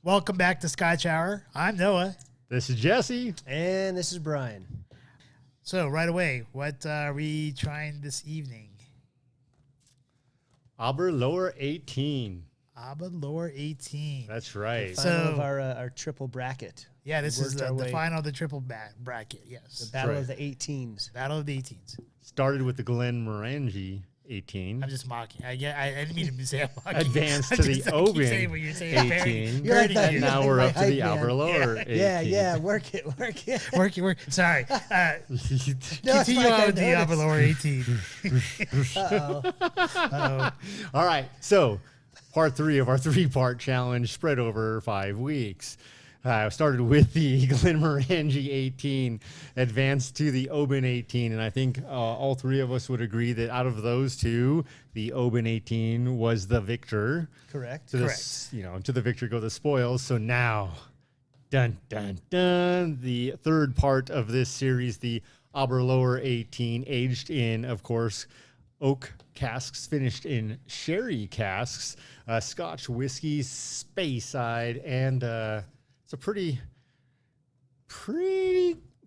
Welcome back to Scotch Hour. I'm Noah. This is Jesse. And this is Brian. So, right away, what are we trying this evening? Aberlour 18. Aberlour 18. That's right. The final of our triple bracket. Yeah, this is the final of the triple bracket, yes. The Battle of the 18s. Battle of the 18s. Started with the Glenmorangie 18. I'm just mocking. I didn't mean to say I'm mocking. Advanced to the Oban 18. And now we're up to the Aberlour 18. Yeah. Work it. Work. Sorry. Continue on with the Aberlour 18. Uh-oh. All right. So, part 3 of our 3-part challenge spread over 5 weeks. Started with the Glenmorangie 18, advanced to the Oban 18, and I think all 3 of us would agree that out of those 2, the Oban 18 was the victor. Correct. Correct. To the victor go the spoils. So now, dun, dun, dun, the 3rd part of this series, the Aberlour 18, aged in, of course, oak casks, finished in sherry casks, Scotch whiskey, Speyside, and it's a pretty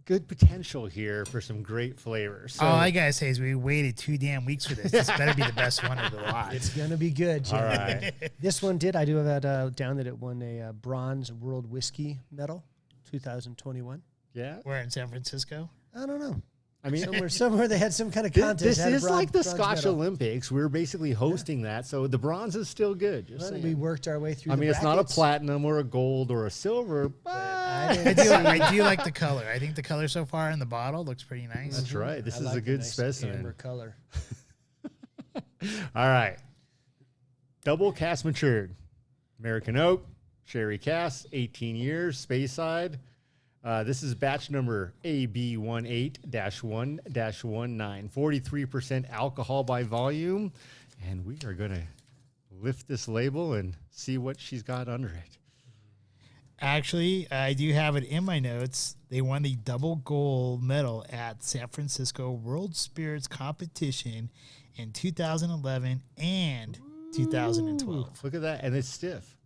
good potential here for some great flavors. So, all I gotta say is we waited 2 damn weeks for this. This better be the best one of the lot. It's going to be good, Jim. all right. This one I do have that down that it won a bronze world whiskey medal, 2021. Yeah. We're in San Francisco. I don't know. I mean, somewhere they had some kind of contest. this had a is like the bronze Scotch medal. Olympics. We're basically hosting that, so the bronze is still good. Just Well, saying. we worked our way through. I the mean, it's not a brackets. platinum or a gold or a silver, but I do like the color. I think the color so far in the bottle looks pretty nice. that's right. This I is like a the good nice specimen. amber color. All right. Double cask matured. American oak, sherry cask, 18 years, Speyside. This is batch number AB18-1-19, 43% alcohol by volume. And we are going to lift this label and see what she's got under it. Actually, I do have it in my notes. They won the double gold medal at San Francisco World Spirits Competition in 2011 and 2012. Look at that. And it's stiff.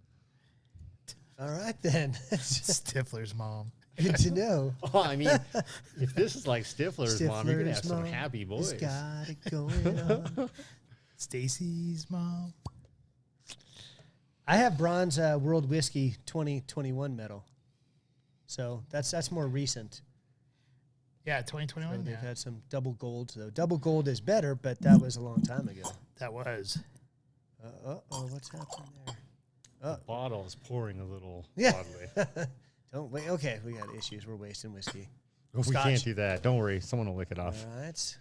All right, then. Stifler's mom. Good to know. Oh, I mean, if this is like Stifler's mom, you're going to have some Mom happy boys. has got it going on. Stacy's mom. I have bronze World Whiskey 2021 medal. So that's more recent. Yeah, So 2021. they've Yeah, had some double golds, though. Double gold is better, but that was a long time ago. that was. What's happening there? The bottle is pouring a little Yeah. oddly. Don't wait. Okay, we got issues. We're wasting whiskey. We Scotch. can't do that. Don't worry. Someone will lick it All off. right. It's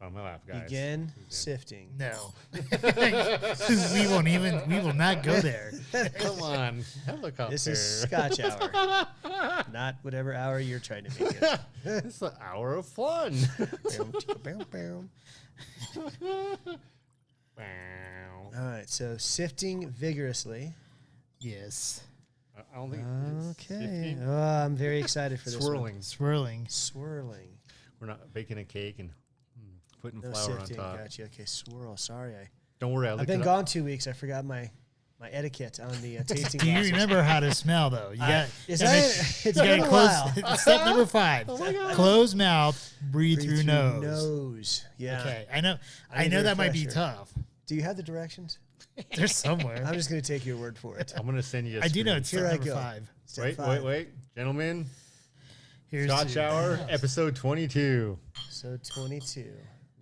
on my lap, guys. Begin sifting. No. we will not go there. Come on. Helicopter. This is Scotch Hour, not whatever hour you're trying to make it. It's the hour of fun. All right, so sifting vigorously. Yes. I don't think Okay. Oh, I'm very excited for this swirling. Swirling. one. Swirling. We're not baking a cake and putting No flour sifting. on top. Gotcha. Okay, swirl. Sorry, Don't worry. I've been gone 2 weeks. I forgot my etiquette on the tasting Do you glasses. remember how to smell though? You got. It's You been gotta a close. while. Step number 5. Close mouth. Breathe through nose. Nose. Yeah. Okay, I know. I need know a that might be refresher. tough. Do you have the directions? They're somewhere. I'm just going to take your word for it. I'm going to send you a I do know screen. it's Here step I number go. 5. Step 5. Wait. Gentlemen, Here's Scotch Hour, episode 22. So 22.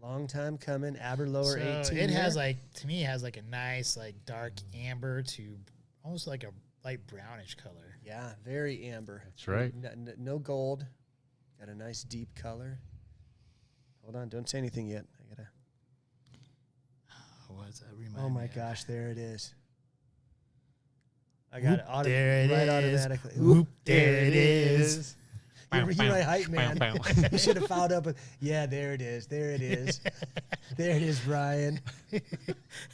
Long time coming. Aberlour 18. It has there. to me, it has like a nice like dark amber to almost like a light brownish color. Yeah, very amber. That's right. No gold. Got a nice deep color. Hold on. Don't say anything yet. I got to. What's that remind Oh, my me of? gosh. There it is. I got Whoop, it. there it right is. automatically. Whoop, there it is. You're my hype man. You should have followed up with, yeah, there it is. There it is. There it is, Brian. There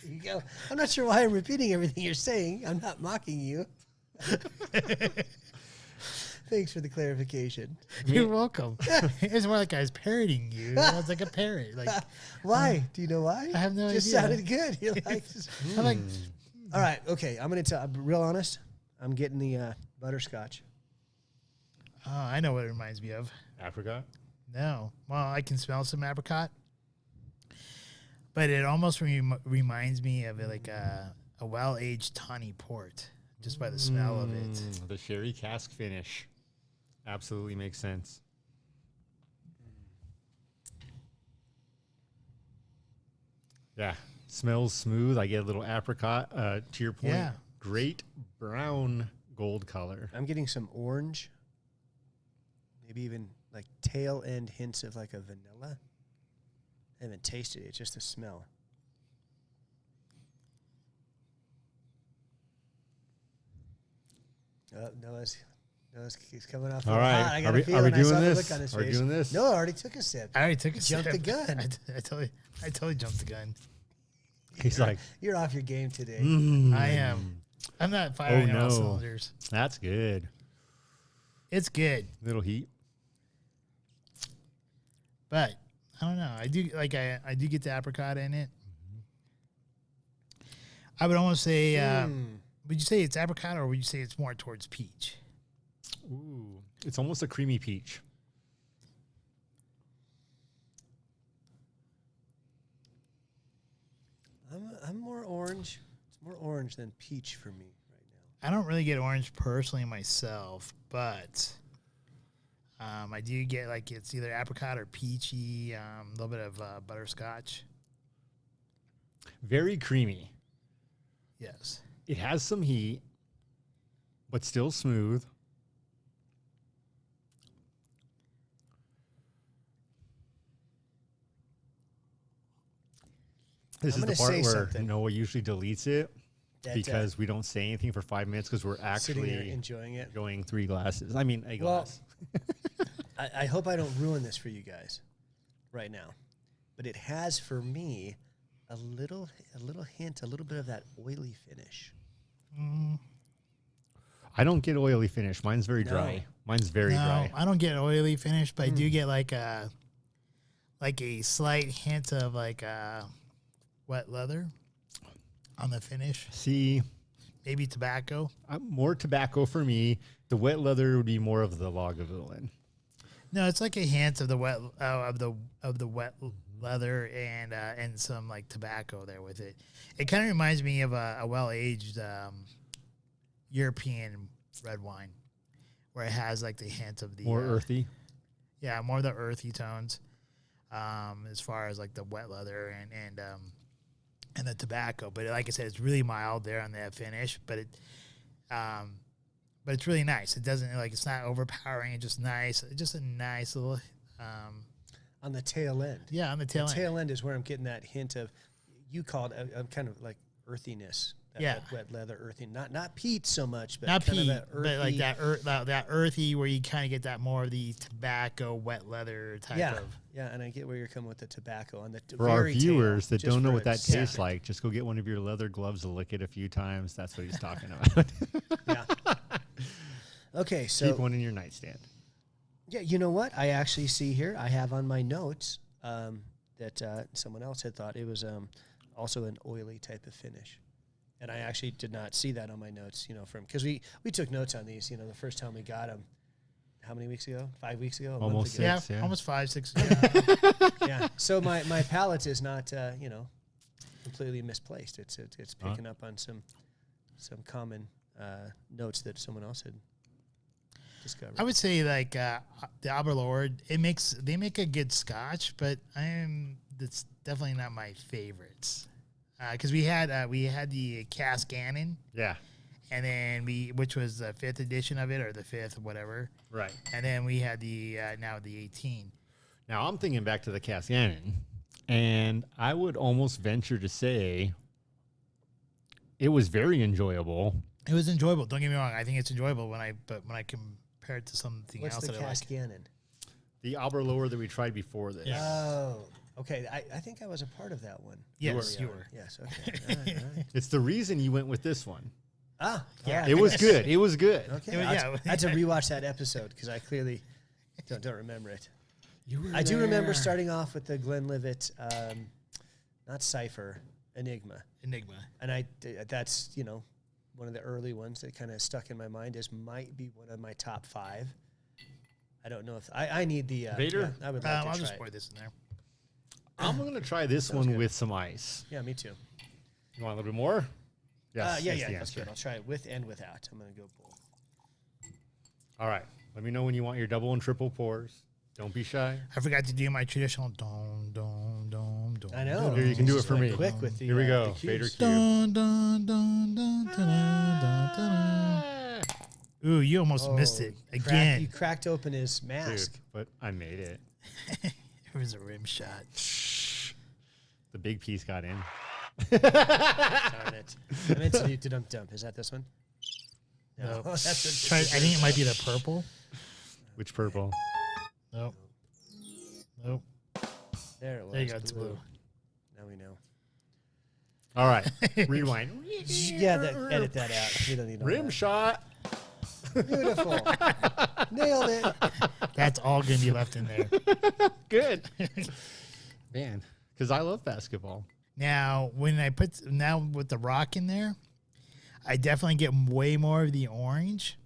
you go. I'm not sure why I'm repeating everything you're saying. I'm not mocking you. Thanks for the clarification. You're welcome. It's more like I was parroting you. I was like a parrot. Like Why? Do you know why? I have no Just idea. sounded good. You're like, I'm like, all right, okay. I'm going to tell. I'm real honest. I'm getting the butterscotch. Oh, I know what it reminds me of. Apricot? No. Well, I can smell some apricot. But it almost reminds me of like a well-aged tawny port, just by the smell of it. The sherry cask finish. Absolutely makes sense. Yeah. Smells smooth. I get a little apricot. To your point, Yeah. great brown gold color. I'm getting some orange. Maybe even like tail end hints of like a vanilla. I haven't tasted it. It's just a smell. Noah's coming off. All right. Hot. I got Are a we feeling. I saw doing the this? look on his Are we face. doing this? Noah already took a sip. I already took a Jumped sip. the gun. I totally jumped the gun. He's like, You're off your game today. I am. I'm not firing on all cylinders. That's good. It's good, Little heat. but I don't know. I do I do get the apricot in it. I would almost say. Would you say it's apricot, or would you say it's more towards peach? Ooh, it's almost a creamy peach. I'm more orange. It's more orange than peach for me right now. I don't really get orange personally myself, but I do get like it's either apricot or peachy, a little bit of butterscotch. Very creamy. Yes. It has some heat, but still smooth. This I'm is the gonna part say where something. Noah usually deletes it That, because we don't say anything for 5 minutes because we're sitting there actually enjoying it. going 3 glasses. I mean, a Well, glass. I hope I don't ruin this for you guys right now, but it has for me a little hint, a little bit of that oily finish. I don't get oily finish. Mine's very No. dry. Mine's very dry. I don't get oily finish, but I do get like a slight hint of like wet leather on the finish. See, Maybe tobacco. more tobacco for me. The wet leather would be more of the Lagavulin. No, it's like a hint of the wet of the wet leather and some like tobacco there with it. It kind of reminds me of a well-aged European red wine, where it has like the hint of the More earthy. Yeah, more of the earthy tones. As far as like the wet leather and the tobacco, but like I said, it's really mild there on that finish. But it's really nice. It doesn't it's not overpowering. It's just nice. Just a nice little. On the tail end. Yeah, on the tail The end. tail end is where I'm getting that hint of, you called a kind of like earthiness. That wet leather earthy. Not peat so much, but Not kind peat, of that earthy. but like that earthy where you kind of get that more of the tobacco, wet leather type of. Yeah, and I get where you're coming with the tobacco on the For our very tail, viewers that just don't know for what that a tastes second. like, just go get one of your leather gloves to lick it a few times. That's what he's talking about. Yeah. Okay, so Keep one in your nightstand. yeah, you know what? I actually see here. I have on my notes that someone else had thought it was also an oily type of finish, and I actually did not see that on my notes. From because we took notes on these. The first time we got them. How many weeks ago? 5 weeks ago? A month Almost ago? Yeah, Six, yeah. almost 5, 6. Yeah. So my palate is not completely misplaced. It's picking up on some common notes that someone else had discovered. I would say like the Aberlour, they make a good Scotch, but that's definitely not my favorites. Because we had the Cask Gannon, Yeah. and then which was the 5th edition of it, or the 5th, whatever. Right. And then we had the now the 18. Now I'm thinking back to the Cascanon, and I would almost venture to say it was very enjoyable. It was enjoyable. Don't get me wrong. I think it's enjoyable when I compare it to something What's else the that I like. Cask Gannon? The Aberlour that we tried before this. Yeah. Oh, okay. I think I was a part of that one. Yes, you were. Yes. Okay. All right. It's the reason you went with this one. Ah, Yeah. all right. It was good. It was good. Okay. It was- yeah. I had to rewatch that episode because I clearly don't remember it. You were I do remember there. starting off with the Glenlivet, not Cipher, Enigma, Enigma. and that's one of the early ones that kind of stuck in my mind might be one of my top 5. I don't know if I need the Vader? Yeah, I would like to I'll try just it. pour this in there. I'm going to try this Sounds one good. with some ice. Yeah, me too. You want a little bit more? Yes. Yeah, that's yeah, the that's answer. good. I'll try it with and without. I'm gonna go both. All right. Let me know when you want your double and triple pours. Don't be shy. I forgot to do my traditional dom dom dom dom. I know. Here, you can do it Just for went me. Quick with the. Here we the go. cubes. Vader cube. Dun, dun, dun, dun, dun, dun, dun, dun. Ooh, you almost missed it You again. cracked open his mask. Dude, but I made it. It was a rim shot. The big piece got in. Darn it! I meant to do dump. Is that this one? No. That's Try, I think it might be the purple. Which purple? Nope. Nope. There it was. There you go. It's blue. Now we know. All right. Rewind. Yeah, edit that out. We don't need all Rim that. shot. Beautiful. Nailed it. That's all going to be left in there. Good. Man, because I love basketball. Now, when I put with the rock in there, I definitely get way more of the orange,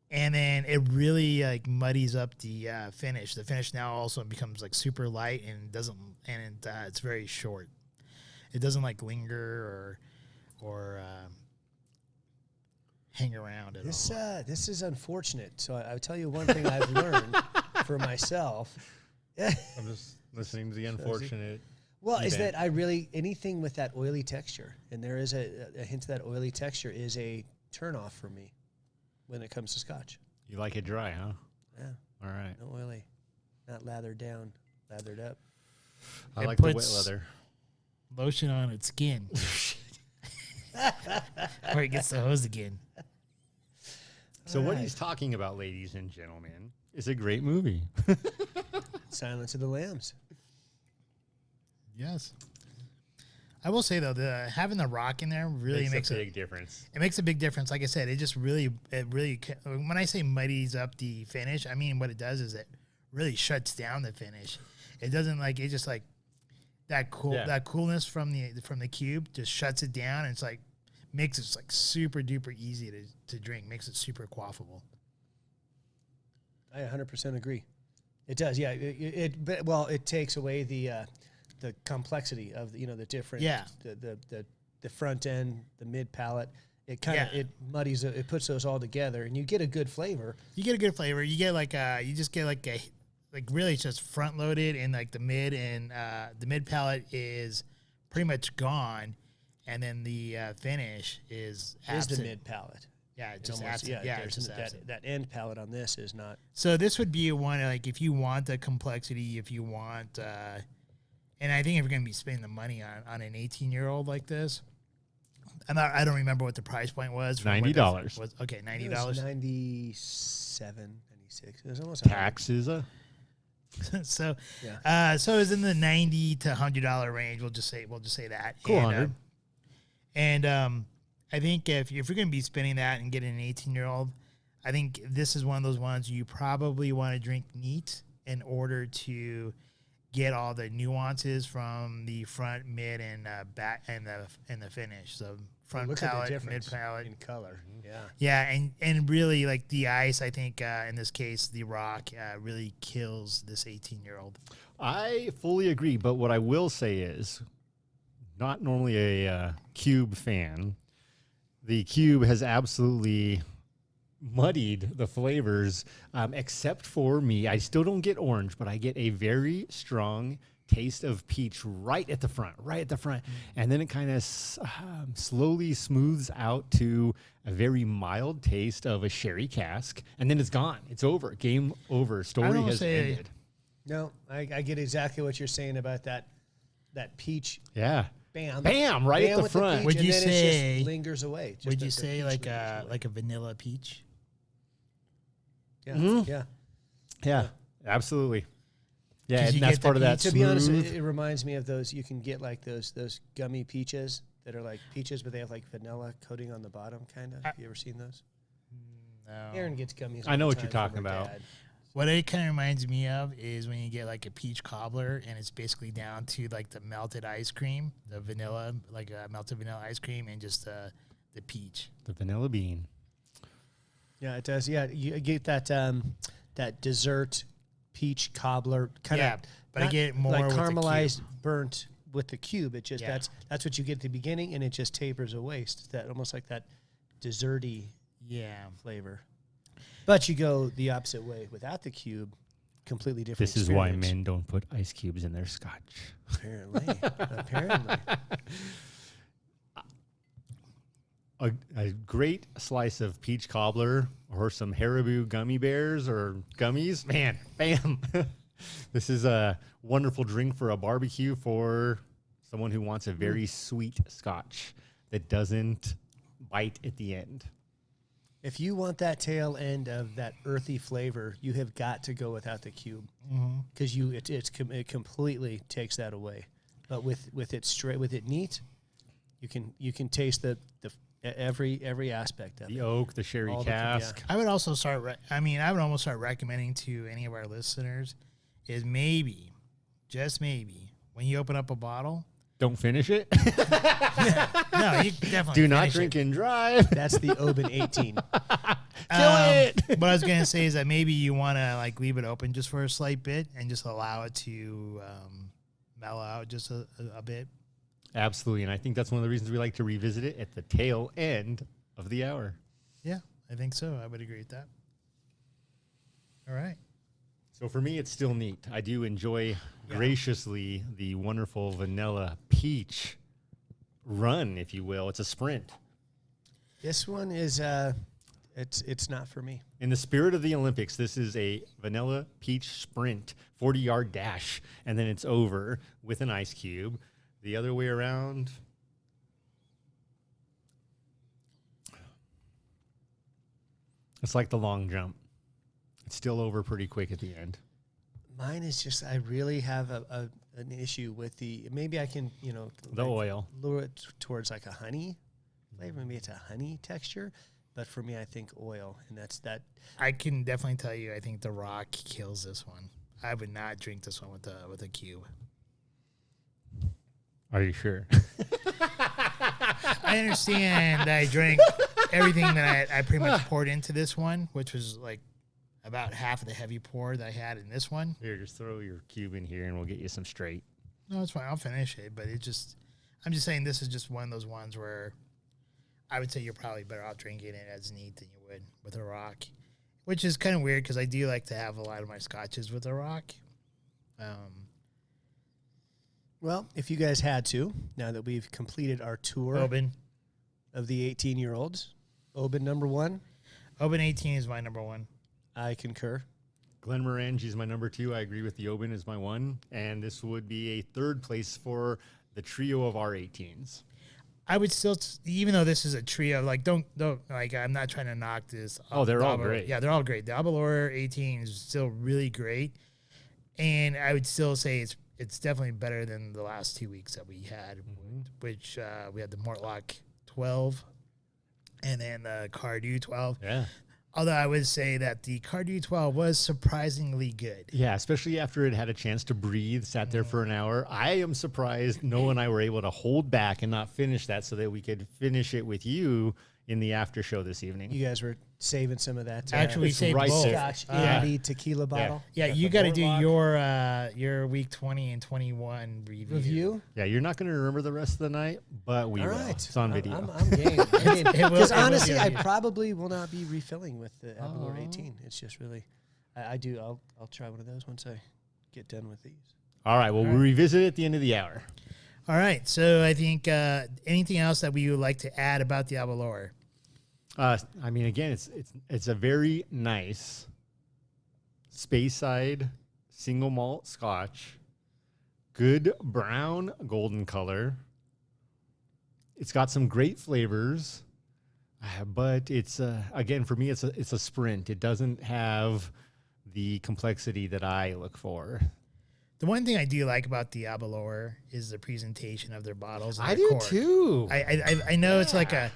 and then it really like muddies up the finish. The finish now also becomes like super light and it's very short. It doesn't like linger or hang around at all. This is unfortunate. So I'll tell you one thing I've learned for myself. I'm just listening to the unfortunate. Well, is event. that anything with that oily texture, and there is a hint of that oily texture is a turnoff for me when it comes to Scotch. You like it dry, huh? Yeah, All right. no oily, not lathered down, lathered up. I It like the wet puts- leather. Lotion on its skin. Or it gets the hose again. So what he's talking about, ladies and gentlemen, is a great movie. Silence of the Lambs. Yes. I will say though, having the rock in there really makes a big difference. It makes a big difference. Like I said, it really, when I say muddies up the finish, I mean what it does is it really shuts down the finish. It doesn't it just like that coolness from the cube just shuts it down, and it's like makes it like super duper easy to drink, makes it super quaffable. I 100% agree. It does, yeah. It takes away the complexity of the different the front end, the mid palate. It kind of it muddies it puts those all together, and you get a good flavor. You get a good flavor. You get really it's just front loaded, and like the mid and the mid palate is pretty much gone, and then the finish is absent. the mid palate. Yeah, It's just almost, absent. Yeah, it's just absent. that end palate on this is not. So this would be one like if you want the complexity, if you want, and I think if you're going to be spending the money on an 18-year-old like this, I don't remember what the price point was. $90. Okay, $90. It was 97, 96. It was almost Taxes. So, Yeah. so it's in the $90 to $100 range. We'll just say that. Cool, And, 100. I think if you're going to be spending that and getting an 18-year-old, I think this is one of those ones you probably want to drink neat in order to get all the nuances from the front, mid, and back, and the finish. So front Look at the palate, mid difference palate, in color. Yeah. yeah, and really like the ice. I think in this case, the rock really kills this 18-year-old. I fully agree, but what I will say is, not normally a cube fan. The cube has absolutely muddied the flavors, except for me. I still don't get orange, but I get a very strong taste of peach right at the front. And then it kind of slowly smooths out to a very mild taste of a sherry cask, and then it's gone. It's over. Game over. Story has ended. No, I get exactly what you're saying about that peach. Yeah. Bam, Right bam at the with front. peach, Would and you then say- it just lingers away? Just Would you the say peach like lingers away. like a vanilla peach? Yeah, Mhm. yeah. Yeah, absolutely. Yeah, 'Cause and you that's get part of the that To be honest, smooth. it reminds me of those. You can get like those gummy peaches that are like peaches, but they have like vanilla coating on the bottom, kind of. Have you ever seen those? No. Aaron gets gummies. I know all what the you're time talking from her about. dad. What it kind of reminds me of is when you get like a peach cobbler and it's basically down to like the melted ice cream, the vanilla, like melted vanilla ice cream, and just the peach. The vanilla bean. Yeah, it does. Yeah, you get that that dessert peach cobbler kind of. But I get it more like with caramelized, the cube. burnt with the cube. It just that's what you get at the beginning, and it just tapers away. It's that almost like that desserty flavor. But you go the opposite way without the cube. Completely different. This is why men don't put ice cubes in their scotch. Apparently. Apparently. A great slice of peach cobbler or some Haribo gummy bears or gummies. Man, bam. This is a wonderful drink for a barbecue for someone who wants a very sweet scotch that doesn't bite at the end. If you want that tail end of that earthy flavor, you have got to go without the cube because it completely takes that away. But with it neat, you can taste the every aspect of it. The oak, the sherry cask. I would also I would almost start recommending to any of our listeners is maybe, just maybe, when you open up a bottle. Don't finish it. No, you definitely do not drink and drive. That's the Oban 18. Kill it. What I was gonna say is that maybe you want to like leave it open just for a slight bit and just allow it to mellow out just a bit. Absolutely, and I think that's one of the reasons we like to revisit it at the tail end of the hour. Yeah, I think so. I would agree with that. All right. So for me, it's still neat. I do enjoy graciously the wonderful vanilla peach run, if you will. It's a sprint. This one is it's not for me. In the spirit of the Olympics, this is a vanilla peach sprint, 40-yard dash, and then it's over with an ice cube. The other way around, it's like the long jump. It's still over pretty quick at the end. Mine is just I really have an issue with maybe I can The oil. lure it towards like a honey flavor. Maybe it's a honey texture, but for me I think oil, and that's that. I can definitely tell you. I think the Rock kills this one. I would not drink this one with a cube. Are you sure? I understand that I drank everything that I pretty much poured into this one, which was like about half of the heavy pour that I had in this one. Here, just throw your cube in here and we'll get you some straight. No, it's fine. I'll finish it. But I'm just saying this is just one of those ones where I would say you're probably better off drinking it as neat than you would with a Rock, which is kind of weird because I do like to have a lot of my scotches with a Rock. Well, if you guys had to, now that we've completed our tour Oban of the 18-year-olds, Oban number 1. Oban 18 is my number 1. I concur. Glenmorangie is my number 2. I agree with the Oban is my 1. And this would be a third place for the trio of our 18s. I would still, even though this is a trio, like don't like I'm not trying to knock this. Oh, they're all great. Yeah, they're all great. The Aberlour 18 is still really great, and I would still say it's definitely better than the last 2 weeks that we had, which we had the Mortlock 12, and then the Cardew 12. Yeah. Although I would say that the Cardew 12 was surprisingly good. Yeah, especially after it had a chance to breathe, sat there for an hour. I am surprised Noah and I were able to hold back and not finish that so that we could finish it with you in the after show this evening. You guys were saving some of that. Actually, we it's saved right both. there. Scotch in the tequila bottle. Yeah, you got to do your week 20 and 21 review. Yeah, you're not going to remember the rest of the night, but we All will. right. It's on video. I'm game. Because honestly, I probably. probably will not be refilling with the Aberlour 18. It's just really, I'll try one of those once I get done with these. All right, well, we'll revisit it at the end of the hour. All right, so I think anything else that we would like to add about the Aberlour? I mean, again, it's a very nice Speyside single malt Scotch, good brown golden color. It's got some great flavors, but it's again for me it's a sprint. It doesn't have the complexity that I look for. The one thing I do like about the Aberlour is the presentation of their bottles. And I their do cork. too. I know it's like I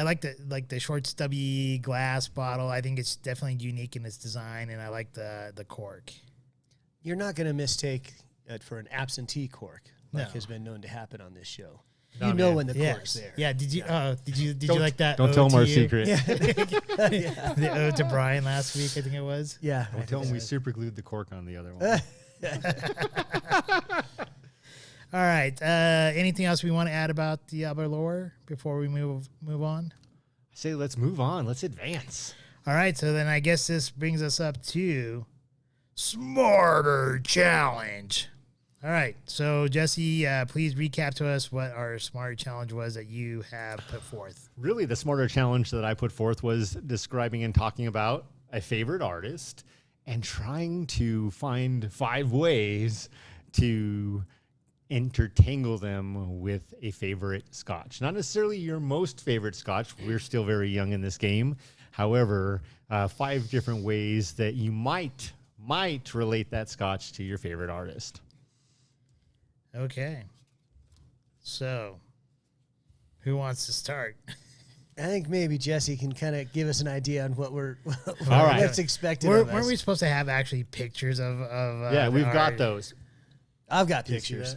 like the short stubby glass bottle. I think it's definitely unique in its design, and I like the cork. You're not going to mistake it for an absentee cork, like No. has been known to happen on this show. You know when the cork's there. Yeah. Did you like that? Don't ode tell him to our you? secret. The ode to Brian last week, I think it was. Yeah. Don't tell him we super glued the cork on the other one. All right. Anything else we want to add about the Aberlour before we move on? I say let's move on. Let's advance. All right. So then I guess this brings us up to Smarter Challenge. All right. So Jesse, please recap to us what our Smarter Challenge was that you have put forth. Really, the Smarter Challenge that I put forth was describing and talking about a favorite artist and trying to find 5 ways to intertangle them with a favorite Scotch. Not necessarily your most favorite Scotch. We're still very young in this game. However, 5 different ways that you might relate that Scotch to your favorite artist. Okay. So, who wants to start? I think maybe Jesse can kind of give us an idea on what All right. what's expected of us. Weren't we supposed to have actually pictures of Yeah, we've got our- those. I've got pictures.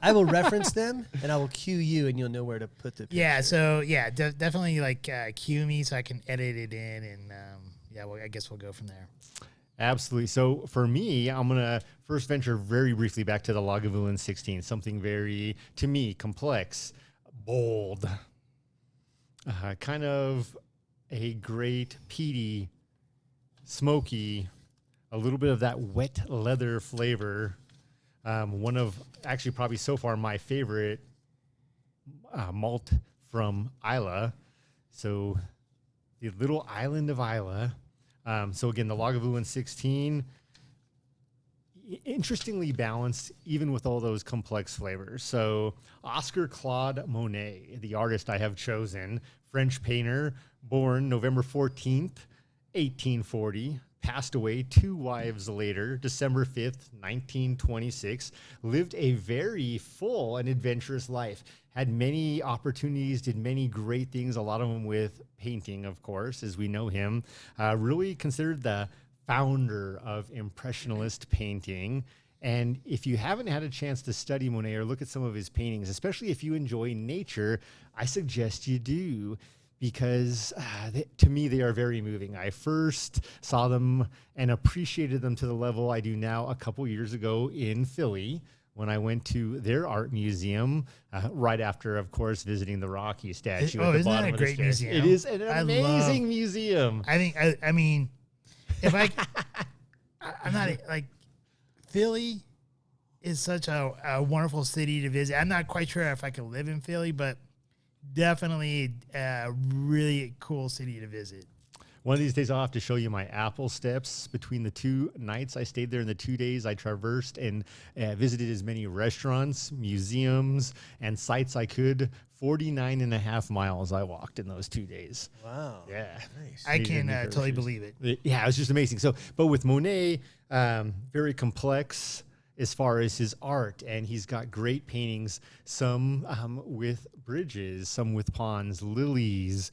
I will reference them, and I will cue you, and you'll know where to put the picture. Yeah, so yeah, definitely like cue me so I can edit it in, and well, I guess we'll go from there. Absolutely. So for me, I'm going to first venture very briefly back to the Lagavulin 16, something very, to me, complex, bold, kind of a great peaty, smoky, a little bit of that wet leather flavor. One of, actually probably so far, my favorite malt from Isla. So the little island of Isla. So again, the Lagavulin 16, interestingly balanced, even with all those complex flavors. So Oscar Claude Monet, the artist I have chosen, French painter, born November 14th, 1840, passed away 2 wives later, December 5th, 1926, lived a very full and adventurous life, had many opportunities, did many great things, a lot of them with painting, of course, as we know him, really considered the founder of Impressionist painting. And if you haven't had a chance to study Monet or look at some of his paintings, especially if you enjoy nature, I suggest you do, because to me, they are very moving. I first saw them and appreciated them to the level I do now a couple years ago in Philly when I went to their art museum right after, of course, visiting the Rocky statue at the isn't that bottom a of the great stairs. museum? It is an amazing museum. I mean, if I'm not like Philly is such a wonderful city to visit. I'm not quite sure if I could live in Philly, but definitely a really cool city to visit. One of these days, I'll have to show you my apple steps between the 2 nights I stayed there. In the 2 days, I traversed and visited as many restaurants, museums, and sites I could. 49.5 miles I walked in those 2 days. Wow. Yeah. Nice. I can totally believe it. Yeah, it was just amazing. So, but with Monet, very complex as far as his art, and he's got great paintings, some with bridges, some with ponds, lilies,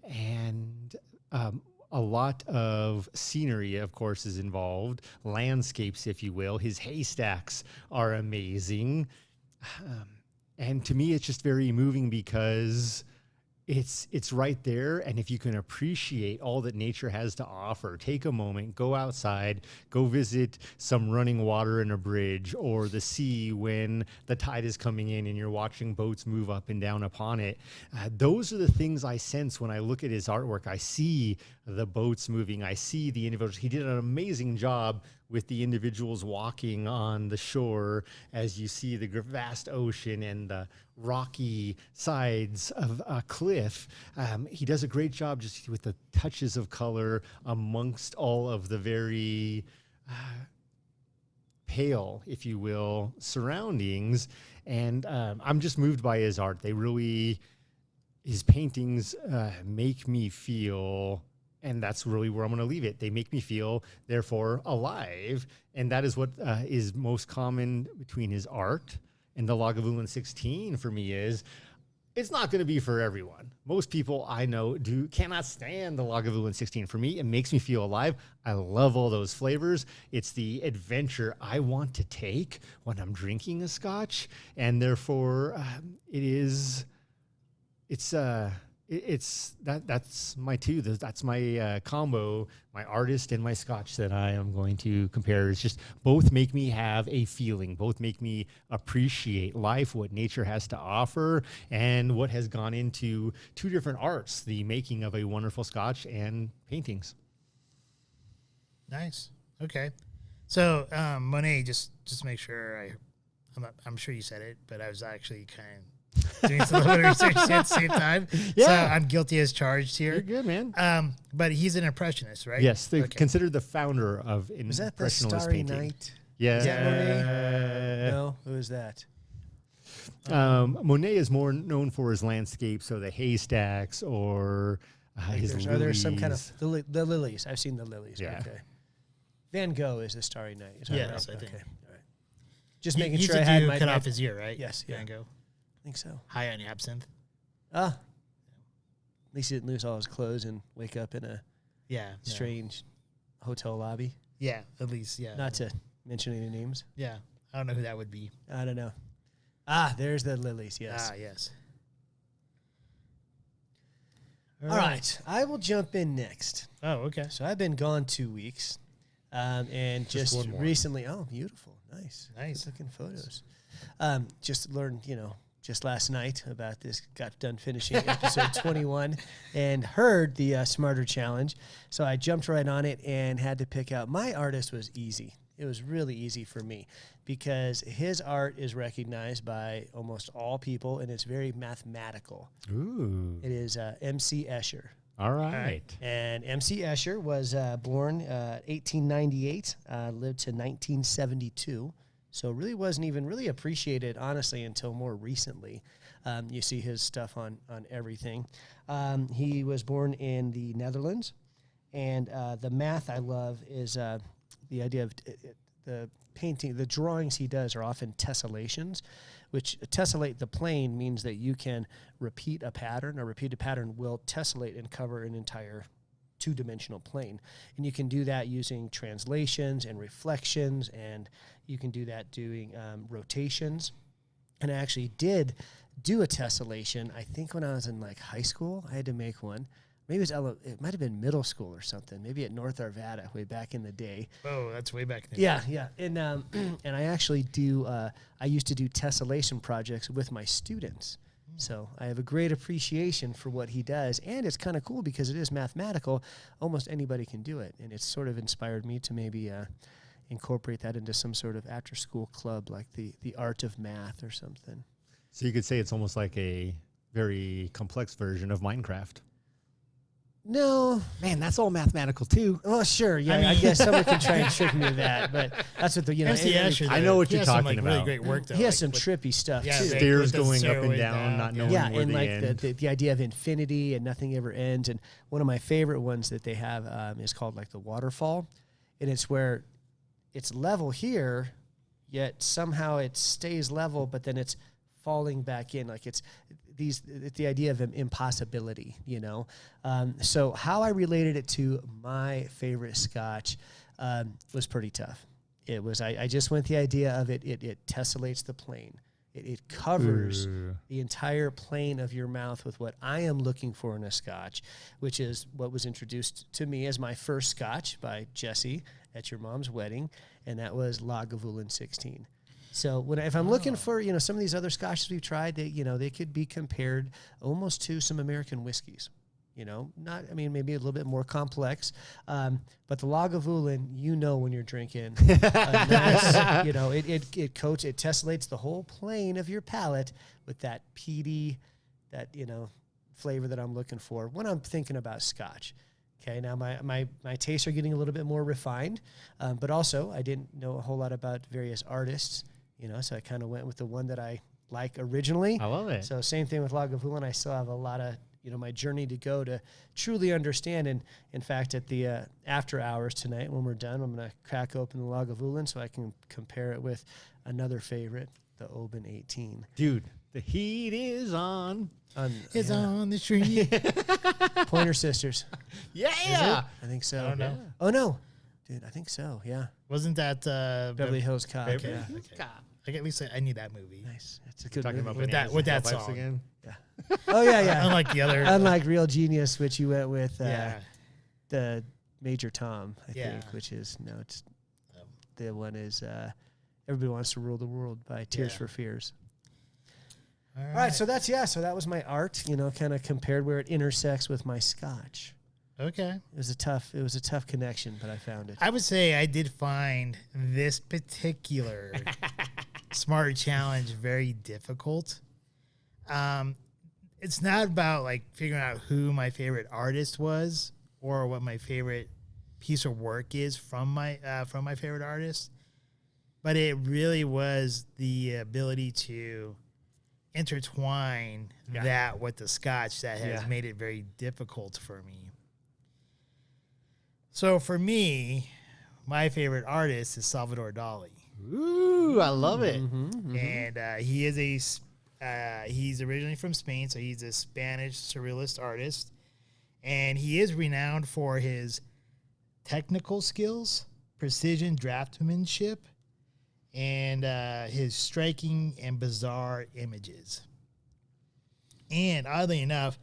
and a lot of scenery, of course, is involved, landscapes, if you will. His haystacks are amazing. And to me, it's just very moving because it's right there. And if you can appreciate all that nature has to offer, take a moment, go outside, go visit some running water in a bridge or the sea when the tide is coming in and you're watching boats move up and down upon it. Those are the things I sense when I look at his artwork. I see the boats moving. I see the individuals. He did an amazing job with the individuals walking on the shore as you see the vast ocean and the rocky sides of a cliff. He does a great job just with the touches of color amongst all of the very pale, if you will, surroundings. And I'm just moved by his art. His paintings make me feel, and that's really where I'm going to leave it. They make me feel, therefore, alive. And that is what is most common between his art and the Lagavulin 16 for me is it's not going to be for everyone. Most people I know cannot stand the Lagavulin 16. For me, it makes me feel alive. I love all those flavors. It's the adventure I want to take when I'm drinking a Scotch, and therefore that's my two. That's my combo, my artist and my Scotch that I am going to compare. It's just both make me have a feeling, both make me appreciate life, what nature has to offer, and what has gone into two different arts, the making of a wonderful Scotch and paintings. Nice. Okay. So Monet, just make sure I'm sure you said it, but I was actually kind of doing a little bit of research at the same time. Yeah. So I'm guilty as charged here. You're good, man. But he's an impressionist, right? Yes, they're considered the founder of Was that the impressionist Starry painting. Night? Yeah. Is that Monet? No, who is that? Monet is more known for his landscapes, so the haystacks or his lilies. Are there some kind of the lilies? I've seen the lilies. Yeah. Okay. Van Gogh is the Starry Night. Is that Yes, right? I think. Okay. All right. Just He making used sure I to had my cut off his ear, right? Yes, yeah. Van Gogh. I think so. High on absinthe. At least he didn't lose all his clothes and wake up in a Yeah. strange hotel lobby. Yeah. At least, yeah. Not to mention any names. Yeah. I don't know who that would be. I don't know. There's the lilies. Yes. Yes. All right. I will jump in next. Oh, okay. So I've been gone 2 weeks, and Just just one more. recently. Oh, beautiful, nice, Nice. good looking photos. Just learned, just last night about this. Got done finishing episode 21, and heard the Smarter Challenge. So I jumped right on it and had to pick out. My artist was easy. It was really easy for me because his art is recognized by almost all people, and it's very mathematical. Ooh. It is M.C. Escher. All right. And M.C. Escher was born 1898, lived to 1972. So really wasn't even really appreciated, honestly, until more recently. You see his stuff on everything. He was born in the Netherlands. And the math I love is the idea of the painting. The drawings he does are often tessellations, which tessellate the plane means that you can repeat a pattern. A repeated pattern will tessellate and cover an entire two-dimensional plane. And you can do that using translations and reflections, and you can do that doing rotations. And I actually did do a tessellation. I think when I was in like high school, I had to make one. Maybe it might have been middle school or something. Maybe at North Arvada way back in the day. Oh, that's way back then. Yeah. And and I actually I used to do tessellation projects with my students. So I have a great appreciation for what he does. And it's kind of cool because it is mathematical. Almost anybody can do it. And it's sort of inspired me to maybe incorporate that into some sort of after-school club like the art of math or something. So you could say it's almost like a very complex version of Minecraft. No. Man, that's all mathematical too. Well, sure. Yeah, I guess someone can try and trick me with that. But that's what MC Escher, I know what he you're has some, talking really about. great work, though. he has like, some trippy stuff, yeah, too. they- Stairs with the going up and stairway down, not knowing Yeah, where and the like end. the idea of infinity and nothing ever ends. And one of my favorite ones that they have is called like the Waterfall. And it's where it's level here, yet somehow it stays level, but then it's falling back in. Like it's the idea of impossibility, So how I related it to my favorite Scotch was pretty tough. It was, I just went the idea of it tessellates the plane. It covers the entire plane of your mouth with what I am looking for in a Scotch, which is what was introduced to me as my first Scotch by Jesse at your mom's wedding, and that was Lagavulin 16. So if I'm looking for, some of these other Scotches we've tried, they could be compared almost to some American whiskeys. Maybe a little bit more complex. But the Lagavulin, when you're drinking a nice, it coats, it tessellates the whole plane of your palate with that peaty, that, flavor that I'm looking for when I'm thinking about Scotch. Okay, now my tastes are getting a little bit more refined, but also I didn't know a whole lot about various artists, so I kind of went with the one that I like originally. I love it. So same thing with Lagavulin. I still have a lot of, my journey to go to truly understand. And in fact, at the after hours tonight, when we're done, I'm going to crack open the Lagavulin so I can compare it with another favorite, the Oban 18. Dude, The heat is on. It's on the street. Pointer Sisters. Yeah. I think so. I don't know. Yeah. Oh, no. Dude, I think so. Yeah. Wasn't that Beverly Hills Cop. Beverly Yeah. Hills Cop. Like at least I need that movie. Nice. It's a good Talking movie. about With that- bananas with and that tailpipes song. again. Yeah. Oh, yeah, yeah. Unlike the other. Unlike Real Genius, which you went with yeah. the Major Tom, I Yeah. think, which is, no, it's the one is Everybody Wants to Rule the World by Tears Yeah. for Fears. All All right, so that's, so that was my art, kind of compared where it intersects with my Scotch. Okay. It was a tough connection, but I found it. I would say I did find this particular Smart Challenge very difficult. It's not about like figuring out who my favorite artist was or what my favorite piece of work is from my favorite artist, but it really was the ability to intertwine that with the Scotch that has made it very difficult for me. So for me, my favorite artist is Salvador Dali. Ooh, I love it. And he is he's originally from Spain, so he's a Spanish surrealist artist. And he is renowned for his technical skills, precision draftsmanship, and his striking and bizarre images. And oddly enough,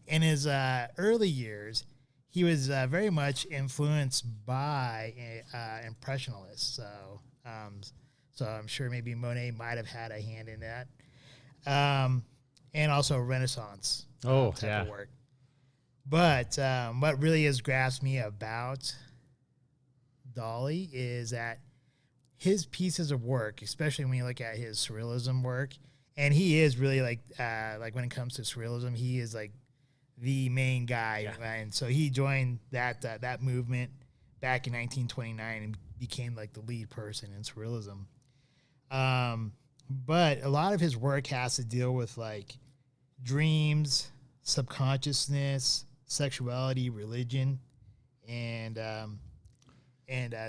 in his early years, he was very much influenced by impressionists. So I'm sure maybe Monet might have had a hand in that. And also Renaissance type of work. But what really has grasped me about Dali is that his pieces of work, especially when you look at his surrealism work, and he is really like when it comes to surrealism, he is like the main guy, and so he joined that movement back in 1929 and became like the lead person in surrealism. But a lot of his work has to deal with like dreams, subconsciousness, sexuality, religion, and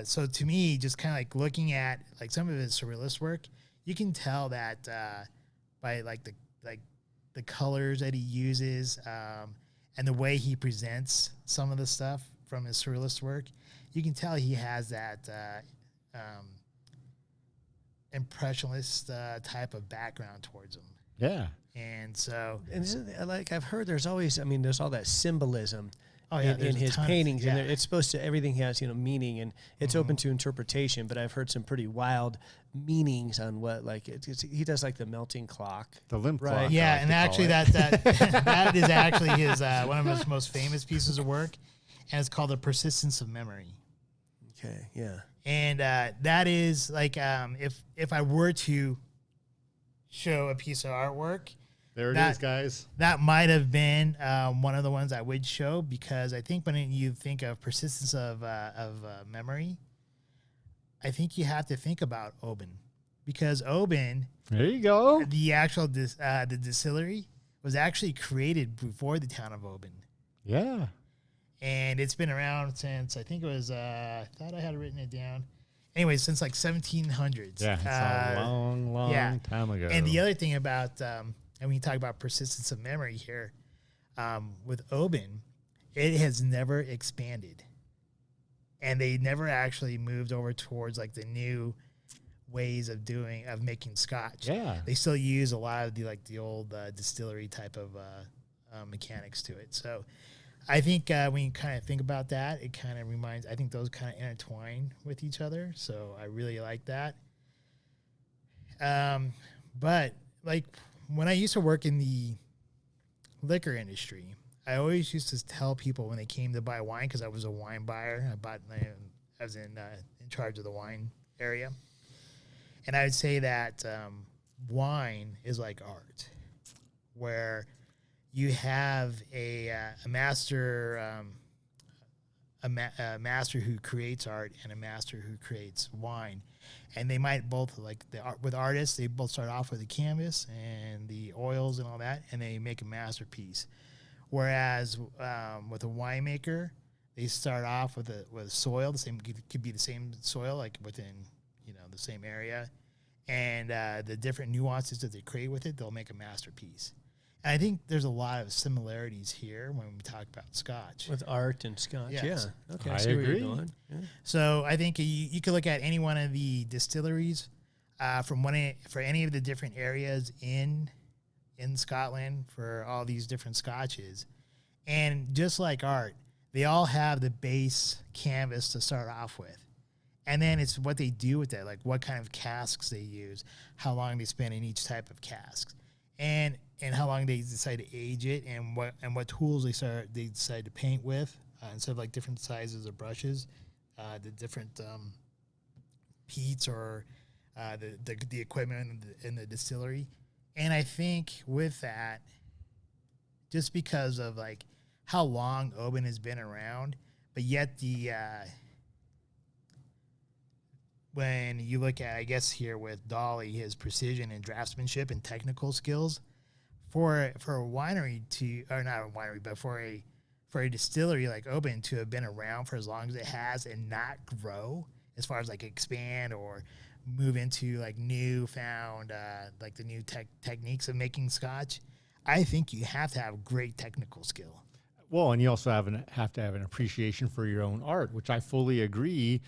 so to me, just kind of like looking at like some of his surrealist work, you can tell that by like the colors that he uses and the way he presents some of the stuff from his surrealist work, you can tell he has that impressionist type of background towards him. Yeah. And so, And like I've heard, there's always, there's all that symbolism in there's a his ton of- paintings, and it's supposed to, everything has meaning, and it's open to interpretation. But I've heard some pretty wild meanings on what, like he does, like the melting clock. The limp Right. clock. I yeah, like and to call actually it. that is actually his one of his most famous pieces of work, and it's called The Persistence of Memory. Okay, yeah. And that is like if I were to show a piece of artwork, There it is, guys. that might have been one of the ones I would show, because I think when you think of persistence of memory, I think you have to think about Oban, because Oban, There you go. the actual the distillery, was actually created before the town of Oban. Yeah. And it's been around since, I think it was, I thought I had written it down. Anyway, since like 1700s. Yeah. It's a long time ago. And the other thing about, and when you talk about persistence of memory here, with Oban, it has never expanded. And they never actually moved over towards like the new ways of making Scotch. Yeah. They still use a lot of the old distillery type of mechanics to it. So I think when you kind of think about that, it kind of reminds, I think those kind of intertwine with each other. So I really like that. But like when I used to work in the liquor industry, I always used to tell people when they came to buy wine, because I was a wine buyer, I was in charge of the wine area, and I would say that wine is like art, where you have a master who creates art and a master who creates wine, and they might both, like with artists, they both start off with the canvas and the oils and all that, and they make a masterpiece. Whereas with a winemaker, they start off with soil, the same, could be the same soil, like within the same area, and the different nuances that they create with it, they'll make a masterpiece. And I think there's a lot of similarities here when we talk about Scotch. With art and Scotch, Yes. yeah. Okay, I see where agree. you're going. Yeah. So I think you could look at any one of the distilleries for any of the different areas in Scotland for all these different Scotches. And just like art, they all have the base canvas to start off with. And then it's what they do with it, like what kind of casks they use, how long they spend in each type of cask, and how long they decide to age it, and what tools they decide to paint with, instead of like different sizes of brushes, the different peats or the equipment in the distillery. And I think with that, just because of like how long Oban has been around, but yet when you look at, I guess here with Dali, his precision and draftsmanship and technical skills, for a winery or not a winery, but for a distillery like Oban to have been around for as long as it has and not grow as far as like expand or move into like newfound like the new techniques of making Scotch, I think you have to have great technical skill. Well, and you also have to have an appreciation for your own art, which I fully agree.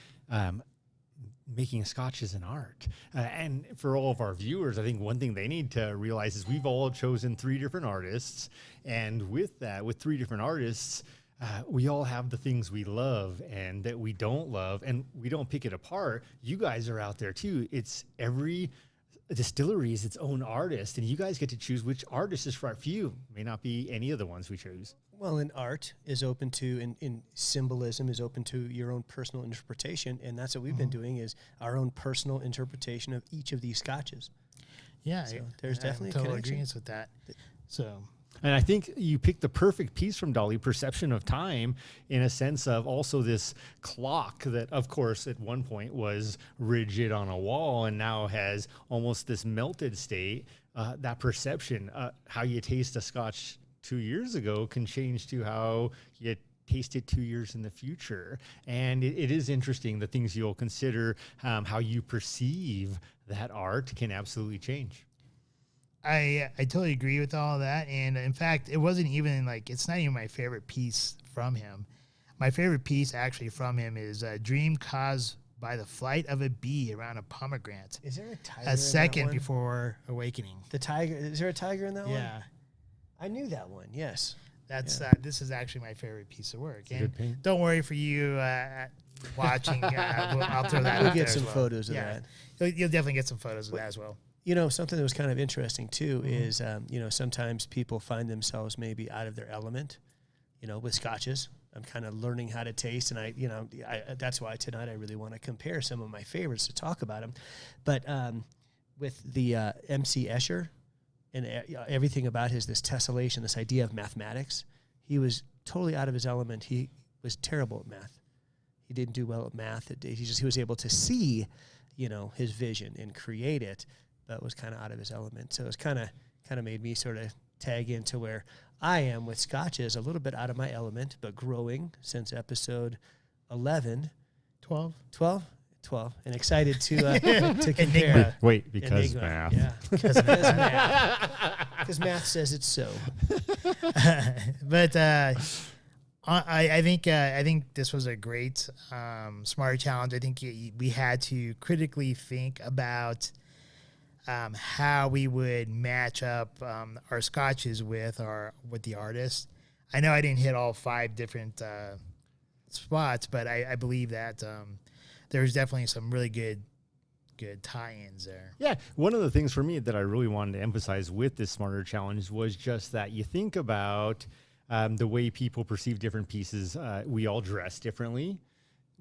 Making Scotch is an art. And for all of our viewers, I think one thing they need to realize is we've all chosen 3 different artists. And with that, with 3 different artists, we all have the things we love and that we don't love, and we don't pick it apart. You guys are out there too. It's every distillery is its own artist, and you guys get to choose which artist is right for you. May not be any of the ones we choose. Well, and art is open to, in symbolism is open to your own personal interpretation, and that's what we've been doing is our own personal interpretation of each of these Scotches. Yeah, So there's definitely a total connection. agreement with that. So. And I think you picked the perfect piece from Dali, perception of time, in a sense of also this clock that, of course, at one point was rigid on a wall and now has almost this melted state. That perception, how you taste a Scotch 2 years ago can change to how you taste it 2 years in the future. And it is interesting, the things you'll consider, how you perceive that art can absolutely change. I totally agree with all of that. And in fact, it wasn't even like, it's not even my favorite piece from him. My favorite piece actually from him is Dream Caused by the Flight of a Bee Around a Pomegranate. Is there a tiger A in second that one? before Awakening. The tiger, is there a tiger in that one? Yeah. I knew that one, yes. That's this is actually my favorite piece of work. a And good paint. don't worry for you watching. I'll throw that We'll out get there as some well. photos of Yeah. that. You'll definitely get some photos of that as well. You know, something that was kind of interesting too is, you know, sometimes people find themselves maybe out of their element, you know, with Scotches. I'm kind of learning how to taste, and I that's why tonight I really want to compare some of my favorites to talk about them. But with the MC Escher and everything about this tessellation, this idea of mathematics, he was totally out of his element. He was terrible at math. He didn't do well at math. He was able to see, you know, his vision and create it, but was kind of out of his element. So it's kind of made me sort of tag into where I am with Scotches, a little bit out of my element, but growing since episode 11, 12. 12, and excited to compare. Wait, because Enigma. math. Yeah, because math. Because math says it's so. But I think this was a great Smarter Challenge. I think we had to critically think about how we would match up our Scotches with the artist. I know I didn't hit all 5 different spots, but I believe that there's definitely some really good tie-ins there. Yeah, one of the things for me that I really wanted to emphasize with this Smarter Challenge was just that you think about the way people perceive different pieces. We all dress differently.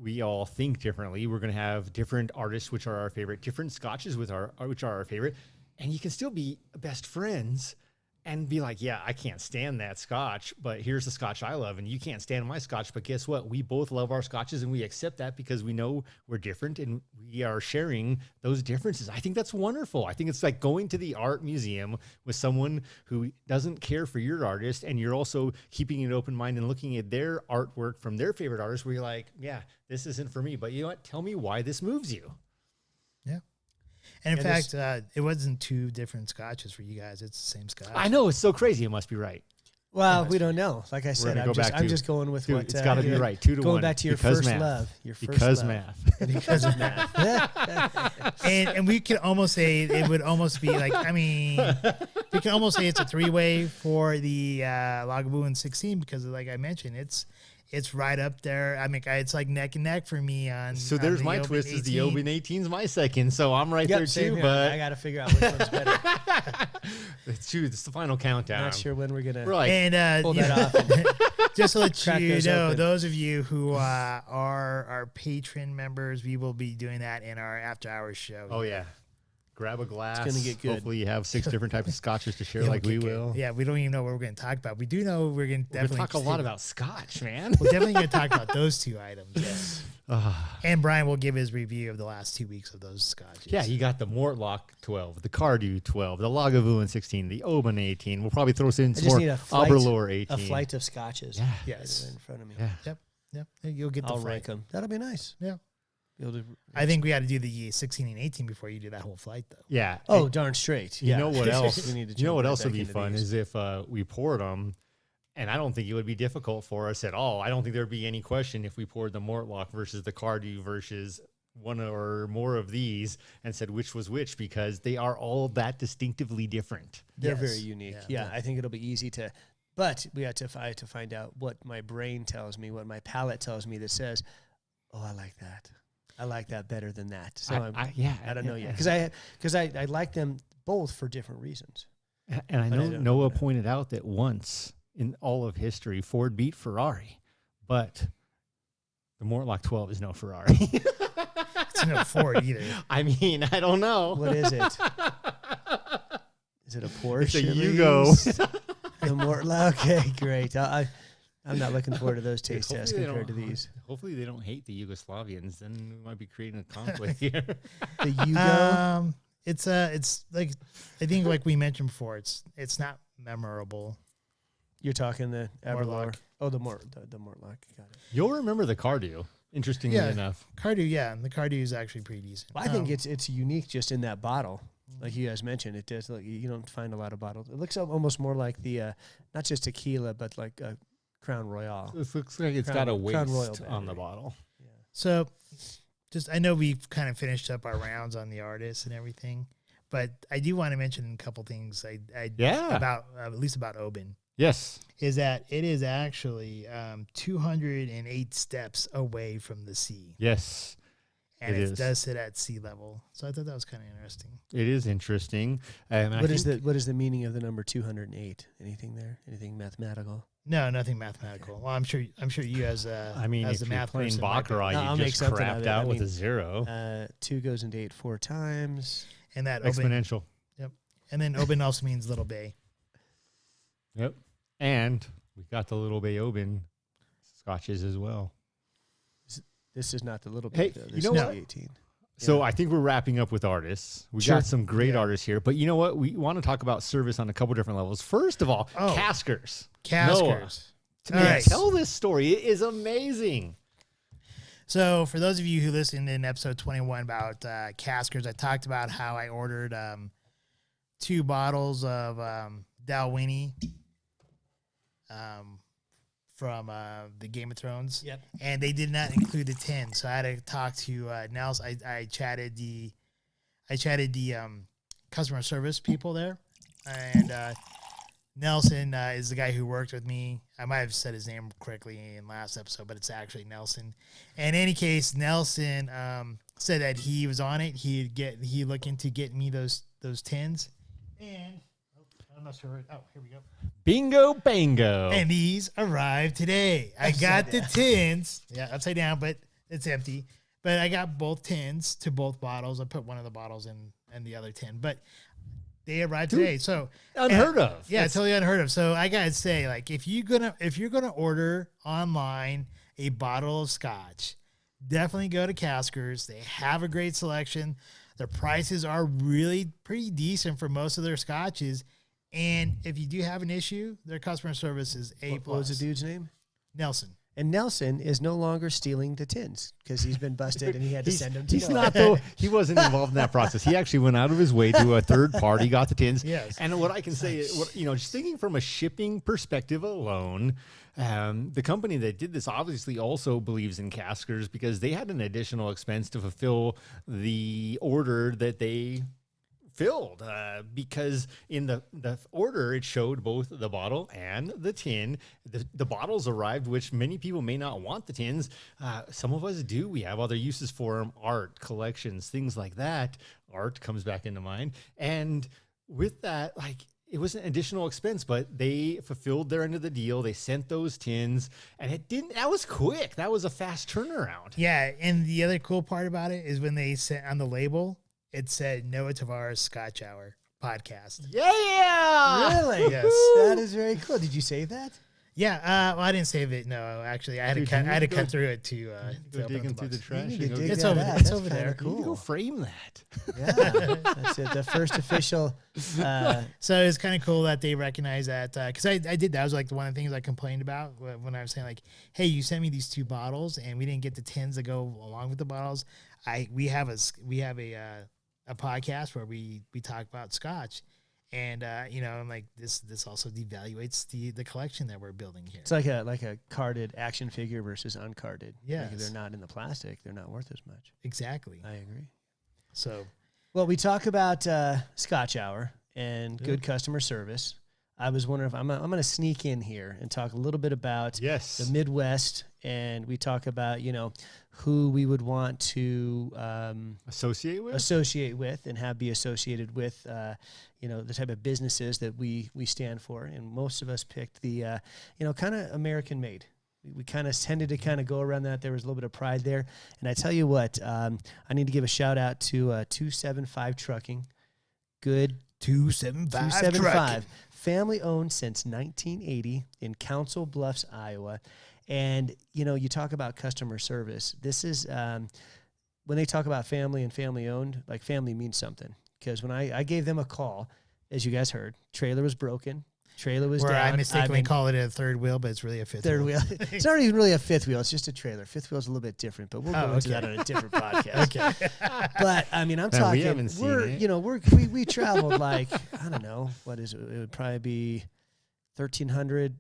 We all think differently. We're going to have different artists, which are our favorite, different Scotches which are our favorite. And you can still be best friends and be like, yeah, I can't stand that Scotch, but here's the Scotch I love, and you can't stand my Scotch, but guess what? We both love our Scotches, and we accept that because we know we're different, and we are sharing those differences. I think that's wonderful. I think it's like going to the art museum with someone who doesn't care for your artist, and you're also keeping an open mind and looking at their artwork from their favorite artist, where you're like, yeah, this isn't for me, but you know what? Tell me why this moves you. Yeah. And in fact, it wasn't 2 different scotches for you guys. It's the same scotch. I know, it's so crazy. It must be right. Well, we don't know. Like I said, I'm just going with what... It's got to be right. 2 to 1. Going back to your first love. Because math. Because of math. and we can almost say it would almost be like, I mean, we can almost say it's a 3-way for the Lagavulin 16 because, like I mentioned, it's right up there. I mean, it's like neck and neck for me on. So there's on my Oban twist 18. is the Oban 18's my second, so I'm right there too. But I got to figure out which one's better. It's the final countdown. Not sure when we're gonna And pull that off. just to let Crack you those know, open. those of you who are our patron members, we will be doing that in our after hours show. Oh yeah. Grab a glass. It's gonna get good. Hopefully you have 6 different types of scotches to share like we will. Yeah, we don't even know what we're going to talk about. We do know we're going to definitely talk a lot about scotch, man. We're definitely going to talk about those 2 items. Yes. And Brian will give his review of the last 2 weeks of those scotches. Yeah, you got the Mortlock 12, the Cardew 12, the Lagavulin 16, the Oban 18. We'll probably throw in some more Aberlour 18. A flight of scotches. Yeah. Yes. Right in front of me. Yep. You'll get the I'll flight. rank them. That'll be nice. Yeah. To, I think we got to do the 16 and 18 before you do that whole flight, though. Yeah. Oh, darn straight. You know what else? We need to you know what else would back be into fun these. is if we poured them, and I don't think it would be difficult for us at all. I don't think there'd be any question if we poured the Mortlock versus the Cardew versus one or more of these and said which was which, because they are all that distinctively different. They're Yes. very unique. Yeah, I think it'll be easy to. But I have to find out what my brain tells me, what my palate tells me that says, oh, I like that. I like that better than that. So I don't know yet because I like them both for different reasons. And I know Noah pointed out that once in all of history, Ford beat Ferrari, but the Mortlock 12 is no Ferrari. It's no Ford either. I mean, I don't know. What is it? Is it a Porsche? It's a at Yugo. least? The Mortlock. Okay, great. I'm not looking forward to those taste tests compared to these. Hopefully they don't hate the Yugoslavians. Then we might be creating a conflict here. The Yugo. It's like I think like we mentioned before. It's not memorable. You're talking the Aberlour. Mortlock. Oh, the Mortlock. Got it. You'll remember the Cardew, interestingly enough. Cardew, yeah, and the Cardew is actually pretty decent. Well, I think it's unique just in that bottle. Like you guys mentioned, it does. Like you don't find a lot of bottles. It looks almost more like the not just tequila, but like a Crown Royale. This looks like it's got a waist on the bottle. Yeah. So. I know we've kind of finished up our rounds on the artists and everything, but I do want to mention a couple things about at least about Oban. Yes. Is that it is actually 208 steps away from the sea. Yes. And it does sit at sea level. So I thought that was kind of interesting. It is interesting. What is the meaning of the number 208? Anything there? Anything mathematical? No, nothing mathematical. Well, I'm sure you as I mean, as if the you're math playing person, Baccarat, you just crapped out with a 0. 2 goes into 8 4 times. And that exponential. Oban, yep. And then Oban also means little bay. Yep. And we got the Little Bay Oban scotches as well. This is not the Little Bay. Bay. Hey, though. you know what? 18. So I think we're wrapping up with artists. We got some great artists here, but you know what? We want to talk about service on a couple different levels. First of all, Caskers. Noah, tell this story. It is amazing. So for those of you who listened in episode 21 about Caskers, I talked about how I ordered 2 bottles of Dalwhinnie from the Game of Thrones. Yep. And they did not include the tin. So I had to talk to Nelson. I chatted the customer service people there. And Nelson is the guy who worked with me. I might have said his name correctly in last episode, but it's actually Nelson. In any case, Nelson said that he was on it. He looking to get me those tins. And I'm not sure. Oh, here we go. Bingo bango. And these arrived today. I got the tins. Yeah, upside down, but it's empty. But I got both tins to both bottles. I put one of the bottles in the other tin. But they arrived today. So unheard of. Yeah, totally unheard of. So I gotta say, like, if you're gonna order online a bottle of scotch, definitely go to Caskers. They have a great selection. Their prices are really pretty decent for most of their scotches. And if you do have an issue, their customer service is A+. What was the dude's name? Nelson. And Nelson is no longer stealing the tins because he's been busted and he had to send them to He's Noah. not though. He wasn't involved in that process. He actually went out of his way to a third party, got the tins. Yes. And what I can say is, just thinking from a shipping perspective alone, the company that did this obviously also believes in caskers because they had an additional expense to fulfill the order that they filled because in the order it showed both the bottle and the tin. The bottles arrived, which many people may not want the tins. Some of us do. We have other uses for them, art, collections, things like that. Art comes back into mind. And with that, it was an additional expense, but they fulfilled their end of the deal. They sent those tins, and that was quick. That was a fast turnaround. Yeah, and the other cool part about it is when they sent on the label, it said Noah Tavares Scotch Hour podcast. Yeah! Really? Yes. That is very cool. Did you save that? Yeah, well, I didn't save it. No, actually, I had Dude, to cut. you I had to need to cut go- through it to Go open digging up through the box. trash. You need and to go dig get- It's that over- out. it's That's over kinda there. Cool. Go frame that. Yeah, that's it. The first official. So it's kind of cool that they recognize that because I did that was like one of the things I complained about when I was saying like, hey, you sent me these 2 bottles and we didn't get the tins that go along with the bottles. We have a podcast where we talk about Scotch, and I'm like this also devaluates the collection that we're building here. It's like a carded action figure versus uncarded. Yes. Like if they're not in the plastic, they're not worth as much. Exactly. I agree. So Well, we talk about Scotch Hour and good customer service. I was wondering if I'm going to sneak in here and talk a little bit about Yes. the Midwest, and we talk about who we would want to Associate with? and have be associated with the type of businesses that we stand for. And most of us picked the kind of American made. We kind of tended to kind of go around that. There was a little bit of pride there. And I tell you what, I need to give a shout out to 275 Trucking. Good 275. Family owned since 1980 in Council Bluffs, Iowa. And, you talk about customer service. This is when they talk about family and family owned, like family means something. Because when I gave them a call, as you guys heard, trailer was broken. Trailer was where down. I mistakenly call it a third wheel, but it's really a fifth third wheel. It's not even really a fifth wheel. It's just a trailer. Fifth wheel's a little bit different, but we'll go into that on a different podcast. Okay. But I mean, I'm Man, talking. we haven't seen it. We traveled like I don't know what is it? It would probably be 1,300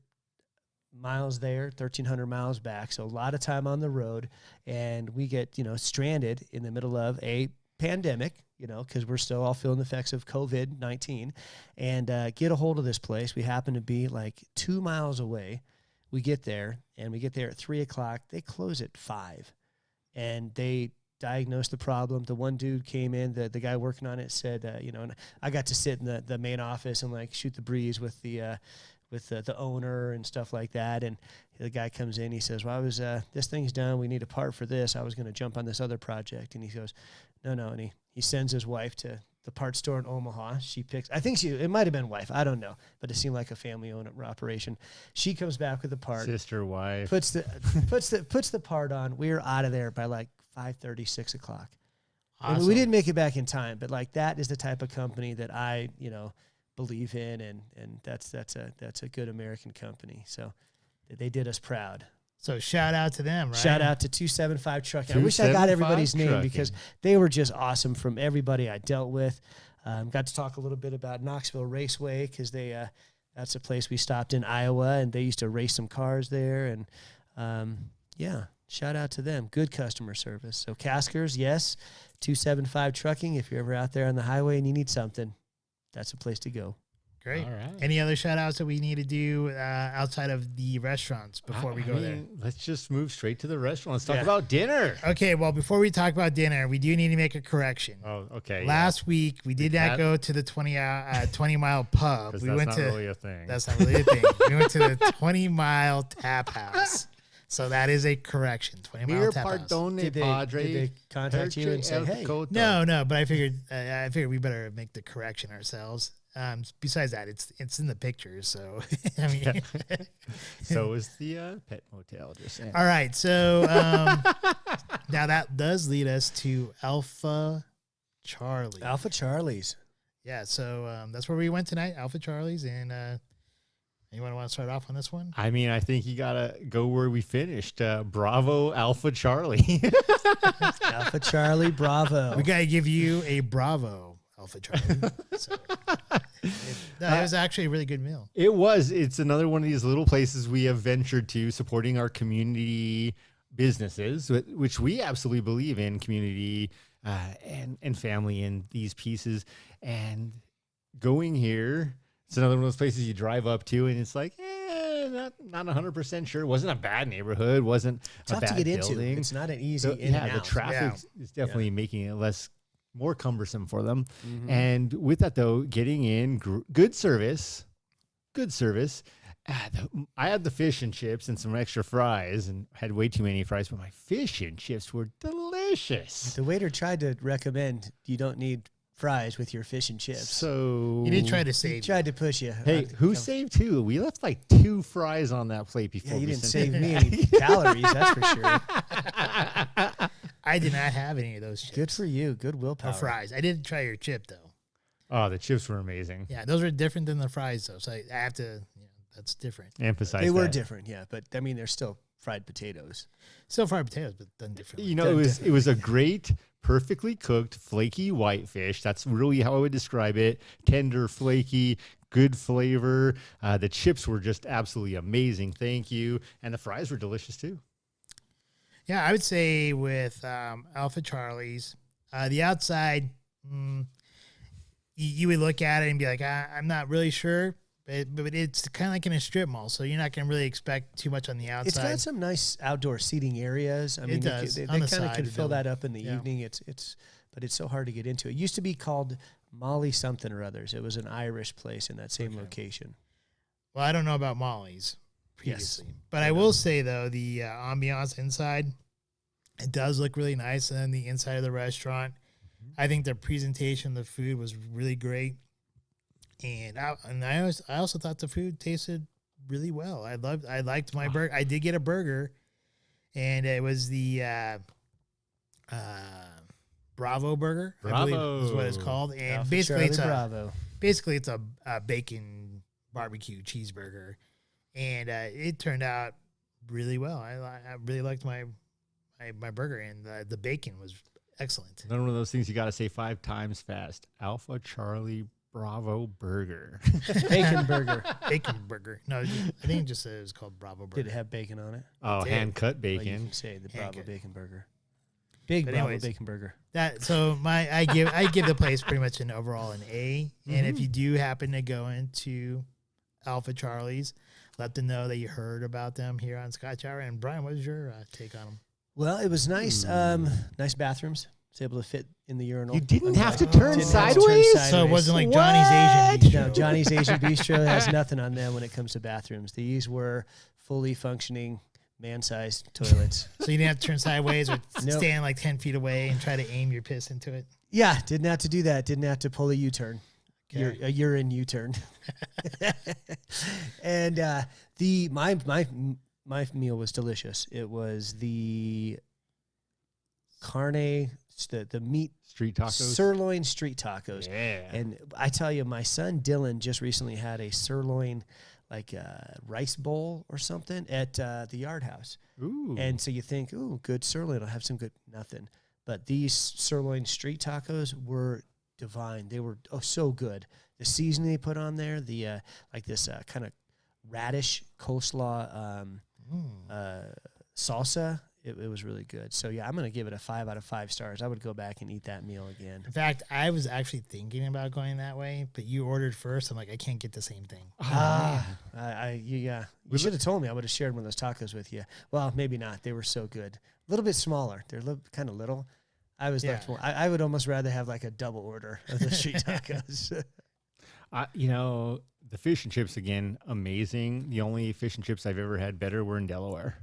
miles there, 1,300 miles back. So a lot of time on the road, and we get stranded in the middle of a pandemic. Because we're still all feeling the effects of COVID-19, and get a hold of this place. We happen to be like 2 miles away. We get there, and we get there at 3:00. They close at 5, and they diagnosed the problem. The one dude came in, the guy working on it said, and I got to sit in the main office and like shoot the breeze with the owner and stuff like that. And the guy comes in, he says, well, this thing's done. We need a part for this. I was going to jump on this other project. And he goes, no. And he sends his wife to the parts store in Omaha. She picks, it might have been wife. I don't know, but it seemed like a family owned operation. She comes back with the part, Sister, wife. puts the part on. We were out of there by like 5:30, 6 o'clock. Awesome. And we didn't make it back in time, but like that is the type of company that I, believe in, and that's a good American company. So they did us proud. So shout out to them, right? Shout out to 275 Trucking. I wish I got 275 everybody's name Trucking. because they were just awesome from everybody I dealt with. Got to talk a little bit about Knoxville Raceway because that's a place we stopped in Iowa, and they used to race some cars there. And shout out to them. Good customer service. So Caskers, yes. 275 Trucking. If you're ever out there on the highway and you need something, that's a place to go. Great. All right. Any other shout outs that we need to do outside of the restaurants before we go there? Let's just move straight to the restaurant. Let's talk Yeah. about dinner. Okay, well, before we talk about dinner, we do need to make a correction. Oh, okay. Last week, we did not go to the 20-mile pub. Because We that's went not to really a thing. That's not really a thing. We went to the 20-mile tap house. So that is a correction. 20-mile Mir tap house. pardone, Did padre. they contact you and say, Perche el hey? Coto. No, but I figured we better make the correction ourselves. Besides that, it's in the pictures, so I mean. So is the pet motel. Just saying. All right, so now that does lead us to Alpha Charlie. Alpha Charlie's. Yeah, so that's where we went tonight, Alpha Charlie's, and Anyone want to start off on this one? I mean, I think you gotta go where we finished. Bravo, Alpha Charlie. Alpha Charlie, bravo. We gotta give you a bravo, Alpha Charlie. So, it was actually a really good meal. It was. It's another one of these little places we have ventured to, supporting our community businesses, which we absolutely believe in, community and family in these pieces. And going here, it's another one of those places you drive up to, and it's like, not 100% sure. It wasn't a bad neighborhood. Wasn't Tough a bad to get building. into. It's not an easy So, in and the out. traffic is definitely making it more cumbersome for them. Mhm. And with that, though, getting in, good service. I had the fish and chips and some extra fries, and had way too many fries, but my fish and chips were delicious. The waiter tried to recommend you don't need fries with your fish and chips. So He did try to He save. tried to push you. hey, who saved two? We left like 2 fries on that plate before Yeah, you we didn't sent save it. me any calories, that's for sure. I did not have any of those chips. Good for you. Good Or willpower. fries. I did try your chip though. Oh, the chips were amazing. Yeah, those were different than the fries though. So I have to. That's different. Emphasize They were that. different, yeah, but I mean, they're still fried potatoes. Still fried potatoes, but done differently. You know, it was a great, perfectly cooked, flaky whitefish. That's really how I would describe it. Tender, flaky, good flavor. The chips were just absolutely amazing. Thank you. And the fries were delicious too. Yeah, I would say with Alpha Charlie's, the outside, you would look at it and be like, I'm not really sure. But it's kind of like in a strip mall, so you're not going to really expect too much on the outside. It's got some nice outdoor seating areas. I mean, It does. They On the kind of side, can it fill does. that up in the Yeah. evening. But it's so hard to get into. It used to be called Molly something or others. It was an Irish place in that same location. Well, I don't know about Molly's previously, but I will say though the ambiance inside, it does look really nice, and then the inside of the restaurant, I think the presentation of the food was really great, and I also thought the food tasted really well. I liked my burger. I did get a burger, and it was the Bravo burger. I believe is what it's called, and Alpha basically Charlie, it's a bacon barbecue cheeseburger, and it turned out really well. I really liked my burger, and the bacon was excellent. Another one of those things you got to say 5 times fast. Alpha Charlie Bravo Burger. Bacon burger. Bacon burger. No, I think it just said it was called Bravo burger. Did it have bacon on it? Oh, did. hand cut Well, you bacon. can say the Hand Bravo cut. bacon burger. Big But Bravo anyways, bacon burger. I give the place pretty much an overall an A. And if you do happen to go into Alpha Charlie's, let them know that you heard about them here on Scotch Hour. And Brian, what was your take on them? Well, it was nice. Nice bathrooms. Was able to fit in the urinal. You didn't have to Didn't turn have to turn sideways? So it wasn't like What? Johnny's Asian No, Bistro. Johnny's Asian Bistro has nothing on them when it comes to bathrooms. These were fully functioning, man-sized toilets. So you didn't have to turn sideways or Nope. stand like 10 feet away and try to aim your piss into it. Yeah, didn't have to do that. Didn't have to pull a U-turn. Okay. A urine U-turn. And my meal was delicious. It was the carne, the meat Street tacos. sirloin street tacos. Yeah. And I tell you, my son Dylan just recently had a sirloin, like rice bowl or something at the Yard House. Ooh. And so you think, ooh, good sirloin. I'll have some good nothing. But these sirloin street tacos were divine. They were so good. The seasoning they put on there, the like this kind of radish coleslaw salsa. It was really good. So yeah, I'm gonna give it a 5 out of 5 stars. I would go back and eat that meal again. In fact, I was actually thinking about going that way, but you ordered first. I'm like, I can't get the same thing. You should have told me. I would have shared one of those tacos with you. Well, maybe not. They were so good. A little bit smaller. They're kind of little. I was left. I would almost rather have like a double order of the street tacos. The fish and chips again, amazing. The only fish and chips I've ever had better were in Delaware.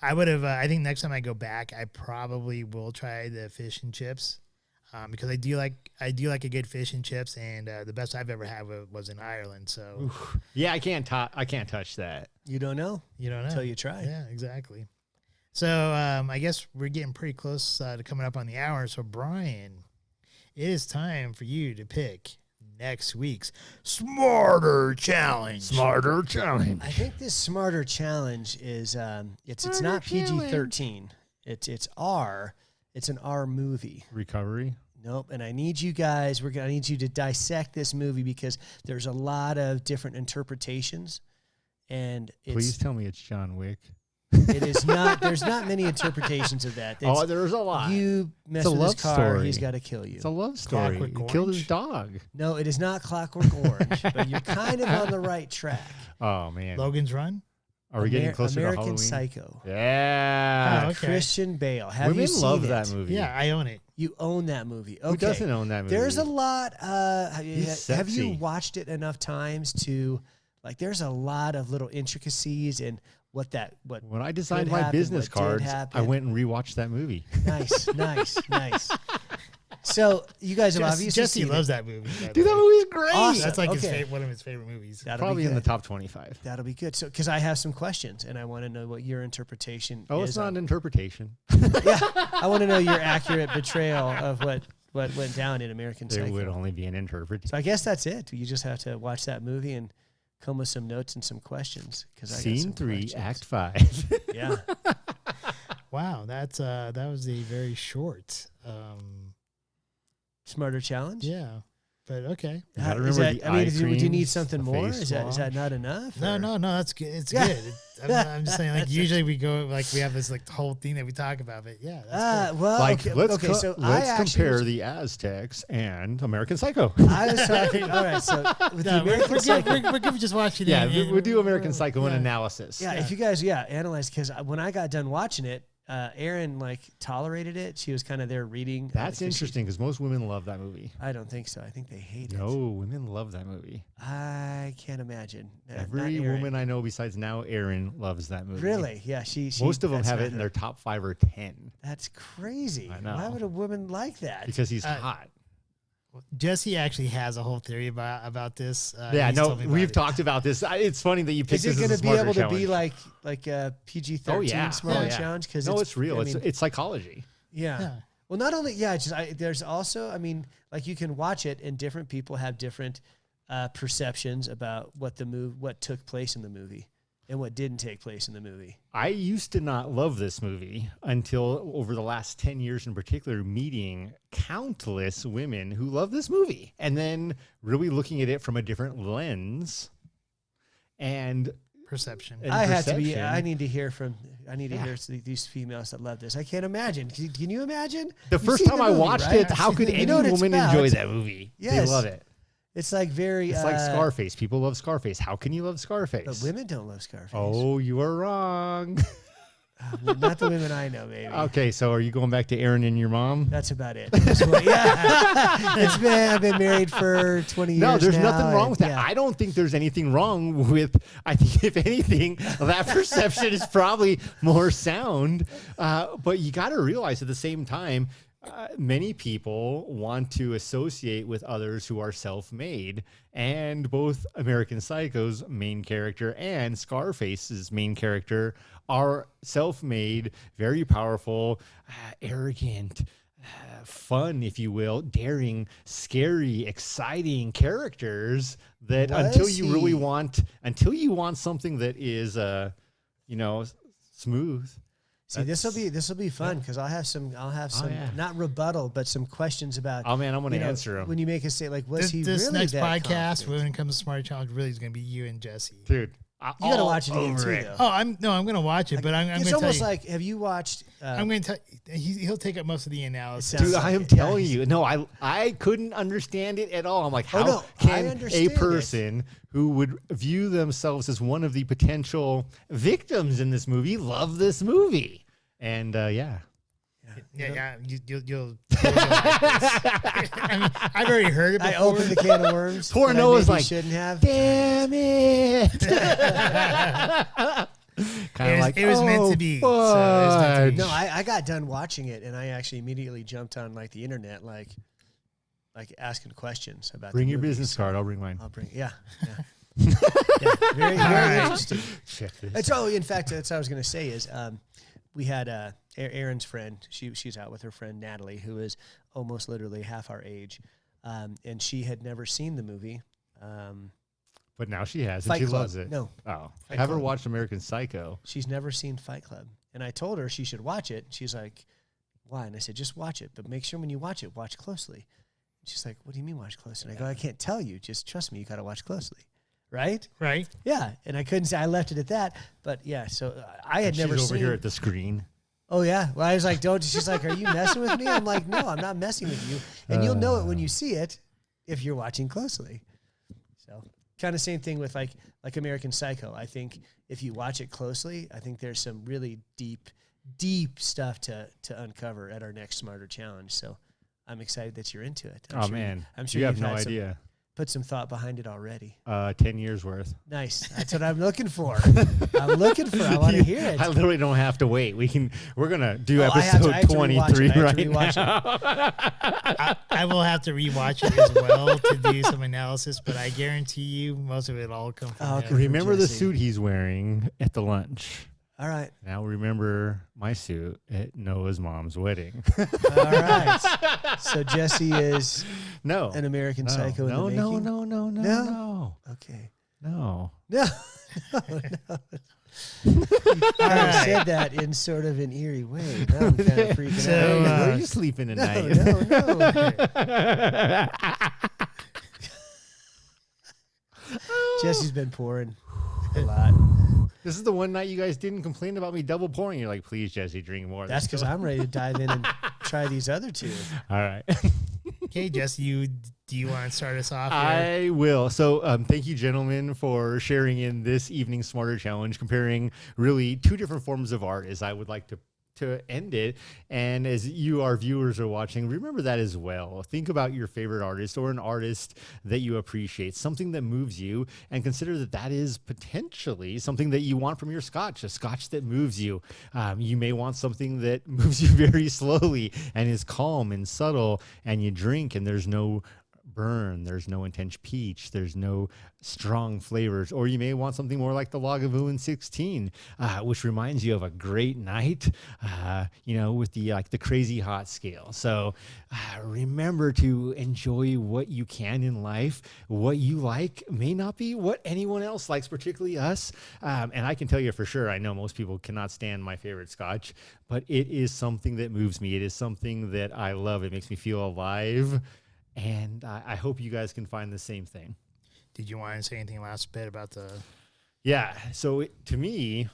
I would have. I think next time I go back, I probably will try the fish and chips because I do like a good fish and chips, and the best I've ever had was in Ireland. So Oof. Yeah, I can't touch that. You don't know you don't know until you try. Yeah, exactly. So I guess we're getting pretty close to coming up on the hour. So Brian, it is time for you to pick next week's Smarter Challenge. Smarter Challenge. I think this Smarter Challenge is it's not PG-13. It's R. It's an R movie. Recovery. Nope. And I need you guys. I need you to dissect this movie because there's a lot of different interpretations, and Please tell me it's John Wick. it is not. There's not many interpretations of that. There's a lot. You mess It's a with love his car, story. he's got to kill you. It's a love story. Clockwork He killed his Orange? dog. No, it is not Clockwork Orange, but you're kind of on the right track. Oh man. Logan's Run. Are we getting closer American to Halloween? Psycho. Yeah. Oh, okay. Christian Bale. Have Women you seen love it? that movie. Yeah, I own it. You own that movie. Okay. Who doesn't own that movie? There's a lot. Have you sexy. watched it enough times to there's a lot of little intricacies and what When I designed could my happen, business what did cards, happen. I went and rewatched that movie. nice. So you guys have obviously Jesse seen loves it. that movie. by the Dude, that way. movie's great. Awesome. That's like Okay. one of his favorite movies. That'll Probably be in the good. top 25. That'll be good. So because I have some questions and I want to know what your interpretation Oh, is. it's not on- an interpretation. Yeah, I want to know your accurate portrayal of what went down in American It would Psycho. only be an interpretation. So I guess that's it. You just have to watch that movie and come with some notes and some questions. Scene 3, Act 5. Yeah. Wow, that was a very short. Smarter challenge. Yeah, but okay. You gotta Is remember that, the eye would you need creams, something the more? face Is that wash. not enough? No, or- that's good. It's Yeah. good. I'm just saying, like usually we go we have this whole thing that we talk about, but yeah, that's good. Well, Like, okay, okay. So let's I actually compare was- the Aztecs and American Psycho. I was talking. All right. So with the No, American Psycho. we're good for just watching Yeah, it. we'll do American Psycho in yeah. analysis. Yeah, if you guys, analyze because when I got done watching it, Erin tolerated it. She was kind of there reading. That's 'cause interesting because most women love that movie. I don't think so. I think they hate No, it. women love that movie. I can't imagine. Not Every Erin. woman I know besides now Erin loves that movie. Really? Yeah, she Most of them that's have not it in her. their top 5 or 10 That's crazy. I know. Why would a woman like that? because he's hot. Jesse actually has a whole theory about this. Yeah, he's no, told me about we've it. talked about this. It's funny that you picked Is it this going as to a be smarter able to be challenge. like a PG-13 Oh yeah, smarter oh, yeah. challenge? Because No, it's real. I mean, It's psychology. yeah. Yeah. Well, not only there's also you can watch it and different people have different perceptions about what took place in the movie and what didn't take place in the movie. I used to not love this movie until over the last 10 years in particular, meeting countless women who love this movie and then really looking at it from a different lens and Perception. and I perception. need to hear these females that love this. I can't imagine. Can you imagine? The You've first seen time the I movie, watched right? it, how could You any know what it's woman about. enjoy that movie? Yes. They love it. It's like very. It's like Scarface. People love Scarface. How can you love Scarface? But women don't love Scarface. Oh, you are wrong. Not the women I know, maybe. Okay, so are you going back to Aaron and your mom? That's about it. I've been married for 20 years. No, there's now, nothing wrong and- with that. yeah. I don't think there's anything wrong with. I think if anything, that perception is probably more sound. But you got to realize at the same time, many people want to associate with others who are self-made, and both American Psycho's main character and Scarface's main character are self-made, very powerful, arrogant, fun, if you will, daring, scary, exciting characters that until you want something that is, smooth. See, this will be fun because I'll have some yeah. not rebuttal, but some questions about. Oh man, I'm going to answer them. When you make a say like, was he This really next that podcast, confident? when it comes to Smarter Challenge, really is going to be you and Jesse. Dude, You got to watch it again too, though. Oh, I'm going to watch it, but I'm going It's to tell almost you. like, have you watched? I'm going to tell. He'll take up most of the analysis. sounds Dude, I am like- telling you. No, I couldn't understand it at all. I'm like, how no, I can a understand it. person who would view themselves as one of the potential victims in this movie love this movie? And yeah. Yeah, you'll like this. I mean, I've already heard it before. I opened the can of worms. Poor that I Noah's maybe like, shouldn't have. Damn it. Kind of It was meant to be. So it was meant to be. No, I got done watching it and I actually immediately jumped on the internet, like asking questions about. Bring the your movie. business card. I'll bring mine. I'll bring. Yeah. Yeah, very interesting. Check this. In fact, that's what I was going to say is we had Aaron's friend. She's out with her friend Natalie, who is almost literally half our age. and she had never seen the movie. But now she has, and Fight she Club. loves it. No. Oh. Fight Have her Club. watched American Psycho. She's never seen Fight Club. And I told her she should watch it. She's like, why? And I said, just watch it. But make sure when you watch it, watch closely. And she's like, what do you mean watch closely? And I go, I can't tell you. Just trust me. You got to watch closely. Right? Right. Yeah. And I couldn't say, I left it at that. But yeah, so I had never She's seen. over here at the screen. Oh, yeah. Well, I was like, don't. She's like, are you messing with me? I'm like, no, I'm not messing with you. And you'll know it when you see it if you're watching closely. So kind of same thing with like American Psycho. I think if you watch it closely, I think there's some really deep stuff to uncover at our next Smarter Challenge. So I'm excited that you're into it. I'm sure you have you've no had idea. Put some thought behind it already. 10 years worth. Nice. That's what I'm looking for. I want to hear it. I literally don't have to wait. We're gonna do I episode have to 23 right now. I will have to rewatch it as well to do some analysis, but I guarantee you most of it all come from him. Remember the Jesse. suit he's wearing at the lunch. All right. Now remember my suit at Noah's mom's wedding. All right. So Jesse is an American Psycho in the making? No. Okay. No. No. You said that in sort of an eerie way. Now I'm kind of freaking So, out. where are you sleeping tonight? No. Jesse's been pouring a lot. This is the one night you guys didn't complain about me double pouring. You're like, please, Jesse, drink more. That's because I'm ready to dive in and try these other two. All right. Okay, Jesse, do you want to start us off here? I will. So thank you, gentlemen, for sharing in this evening's Smarter Challenge, comparing really two different forms of art, as I would like to end it. And as you, our viewers, are watching, remember that as well. Think about your favorite artist or an artist that you appreciate, something that moves you, and consider that that is potentially something that you want from your scotch, a scotch that moves you. You may want something that moves you very slowly and is calm and subtle, and you drink and there's no burn, there's no intense peach, there's no strong flavors. Or you may want something more like the Lagavulin 16, which reminds you of a great night, with the crazy hot scale. So remember to enjoy what you can in life. What you like may not be what anyone else likes, particularly us. And I can tell you for sure, I know most people cannot stand my favorite scotch, but it is something that moves me. It is something that I love. It makes me feel alive. And I hope you guys can find the same thing. Did you want to say anything last bit about the... Yeah, so to me,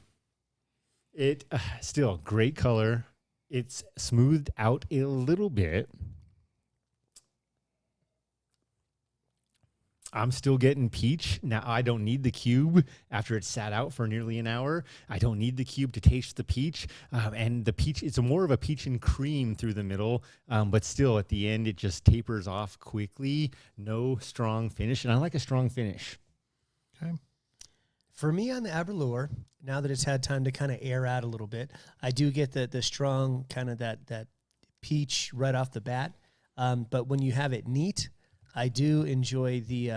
it still great color. It's smoothed out a little bit. I'm still getting peach. Now, I don't need the cube after it's sat out for nearly an hour. I don't need the cube to taste the peach. And the peach, it's more of a peach and cream through the middle, but still at the end, it just tapers off quickly. No strong finish, and I like a strong finish. Okay. For me on the Aberlour, now that it's had time to kind of air out a little bit, I do get the strong kind of that peach right off the bat. But when you have it neat, I do enjoy the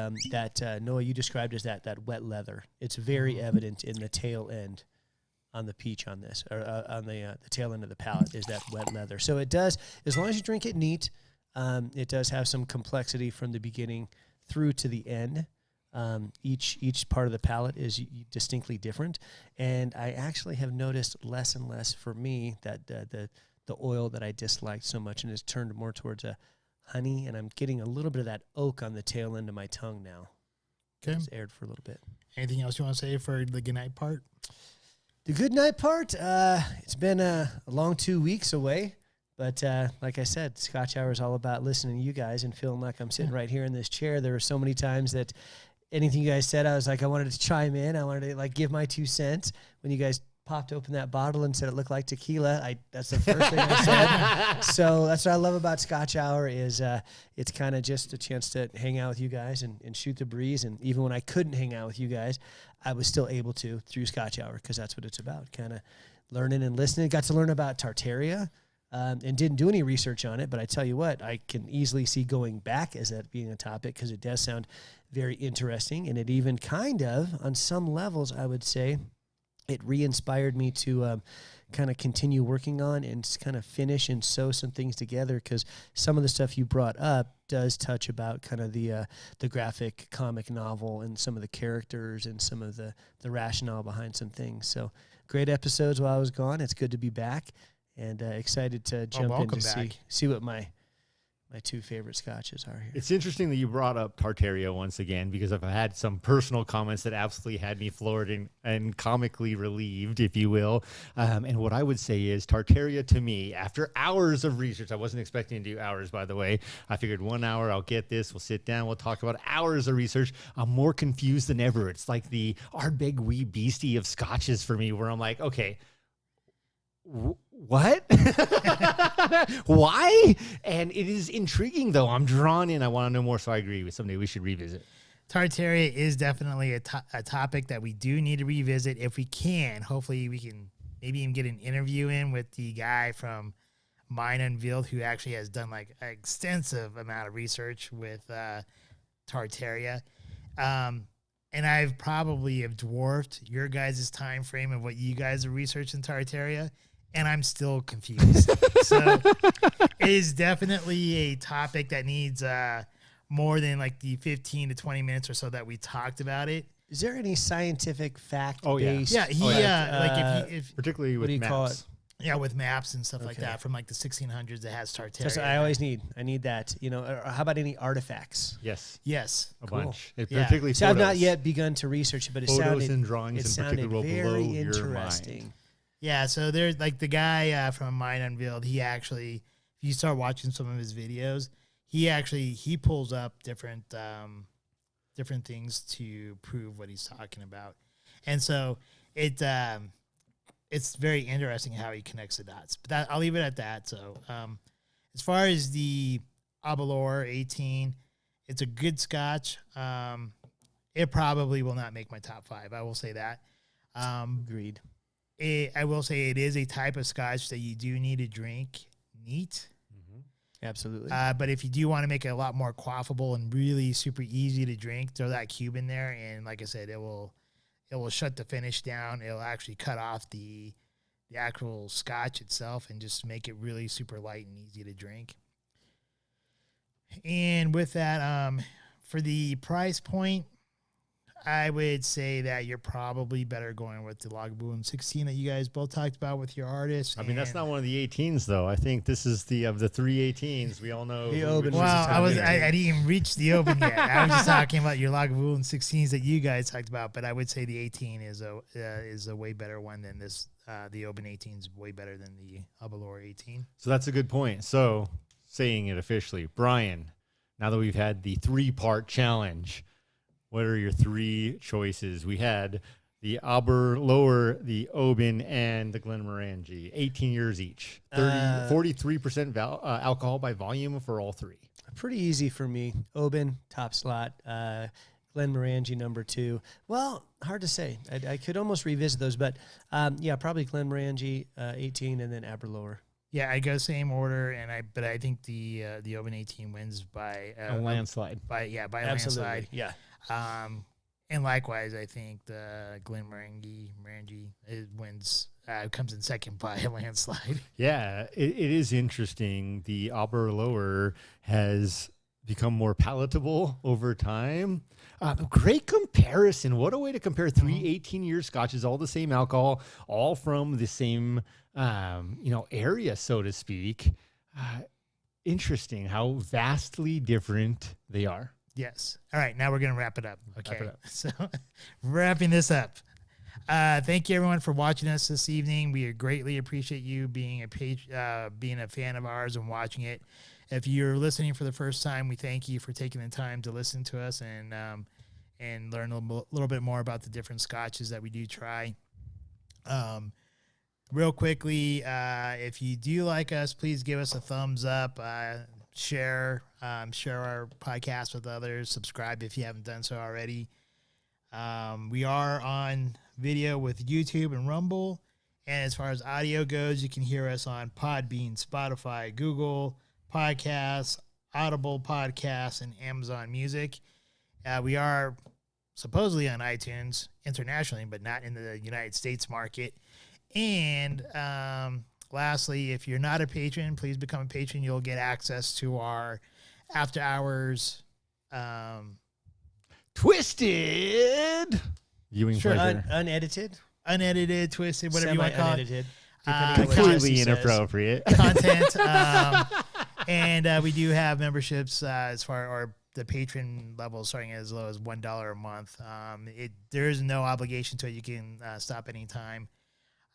Noah, you described as that wet leather. It's very evident in the tail end on the peach on this, or on the tail end of the palate is that wet leather. So it does, as long as you drink it neat, it does have some complexity from the beginning through to the end. Each part of the palate is distinctly different, and I actually have noticed less and less for me that the oil that I disliked so much and has turned more towards a honey, and I'm getting a little bit of that oak on the tail end of my tongue now. Okay. It's aired for a little bit. Anything else you want to say for the goodnight part? The good night part, it's been a long 2 weeks away, but like I said, Scotch Hour is all about listening to you guys and feeling like I'm sitting right here in this chair. There were so many times that anything you guys said, I was like, I wanted to chime in. I wanted to give my 2 cents. When you guys popped open that bottle and said it looked like tequila, that's the first thing I said. So that's what I love about Scotch Hour is it's kind of just a chance to hang out with you guys and shoot the breeze. And even when I couldn't hang out with you guys, I was still able to through Scotch Hour, because that's what it's about, kind of learning and listening. Got to learn about Tartaria and didn't do any research on it, but I tell you what, I can easily see going back as that being a topic, because it does sound very interesting. And it even kind of, on some levels, I would say, it re-inspired me to kind of continue working on and kind of finish and sew some things together, because some of the stuff you brought up does touch about kind of the graphic comic novel and some of the characters and some of the rationale behind some things. So great episodes while I was gone. It's good to be back, and excited to jump in to see what my two favorite scotches are here. It's interesting that you brought up Tartaria once again, because I've had some personal comments that absolutely had me floored and comically relieved, if you will. And what I would say is Tartaria, to me, after hours of research, I wasn't expecting to do hours, by the way. I figured 1 hour, I'll get this. We'll sit down. We'll talk about hours of research. I'm more confused than ever. It's like the Ardbeg wee beastie of scotches for me, where I'm like, okay, what? Why? And it is intriguing, though. I'm drawn in. I want to know more, so I agree with someday we should revisit. Tartaria is definitely a topic that we do need to revisit if we can. Hopefully we can maybe even get an interview in with the guy from Mind Unveiled, who actually has done like an extensive amount of research with Tartaria. And I've probably have dwarfed your guys' time frame of what you guys are researching Tartaria, and I'm still confused. So it is definitely a topic that needs more than like the 15 to 20 minutes or so that we talked about it. Is there any scientific fact Oh, yeah. based? Yeah, like if particularly with maps. Yeah, with maps and stuff like that from like the 1600s that has Tartaria. That's what I need that. You know, or how about any artifacts? Yes. A Cool. bunch. Particularly So photos. I've not yet begun to research it, but it Photos and drawings it in sounded particular will blow very your interesting. mind. Yeah, so there's like the guy from Mind Unveiled. He actually, if you start watching some of his videos, he pulls up different things to prove what he's talking about, and so it's very interesting how he connects the dots. But I'll leave it at that. So as far as the Aberlour 18, it's a good Scotch. It probably will not make my top 5. I will say that. Agreed. I will say it is a type of Scotch that you do need to drink neat. Absolutely. But if you do want to make it a lot more quaffable and really super easy to drink, throw that cube in there, and like I said, it will shut the finish down. It'll actually cut off the actual Scotch itself and just make it really super light and easy to drink. And with that, for the price point, I would say that you're probably better going with the Lagavulin 16 that you guys both talked about with your artists. I mean, that's not one of the 18s, though. I think this is of the 3 18s. We all know. The Oban. Well, I didn't even reach the Oban yet. I was just talking about your Lagavulin 16s that you guys talked about, but I would say the 18 is a way better one than this. The Oban 18 is way better than the Aberlour 18. So that's a good point. So saying it officially, Brian, now that we've had the 3-part challenge, what are your 3 choices? We had the Aberlour, the Oban, and the Glenmorangie. 18 years each. 43% alcohol by volume for all 3. Pretty easy for me. Oban, top slot. Glenmorangie, number 2. Well, hard to say. I could almost revisit those, but probably Glenmorangie 18 and then Aberlour. Yeah, I go same order, but I think the Oban 18 wins by a landslide. By a landslide. Yeah. And likewise, I think the Glenmorangie wins, comes in second by a landslide. Yeah, it is interesting. The Aberlour has become more palatable over time. Great comparison. What a way to compare 3 18-year scotches, all the same alcohol, all from the same area, so to speak. Interesting how vastly different they are. Yes. All right. Now we're going to wrap it up. Okay. Wrap it up. So wrapping this up. Thank you everyone for watching us this evening. We greatly appreciate you being a fan of ours and watching it. If you're listening for the first time, we thank you for taking the time to listen to us and learn a little bit more about the different scotches that we do try. Real quickly, if you do like us, please give us a thumbs up. Share our podcast with others. Subscribe if you haven't done so already. We are on video with YouTube and Rumble. And as far as audio goes, you can hear us on Podbean, Spotify, Google Podcasts, Audible Podcasts, and Amazon Music. We are supposedly on iTunes internationally, but not in the United States market. And lastly, if you're not a patron, please become a patron. You'll get access to our after hours. Twisted viewing Sure. pleasure. Unedited, Unedited, twisted, whatever you want to call it. Semi-unedited. Completely inappropriate. Content. And we do have memberships as far or the patron level starting as low as $1 a month. There is no obligation to it. You can stop anytime.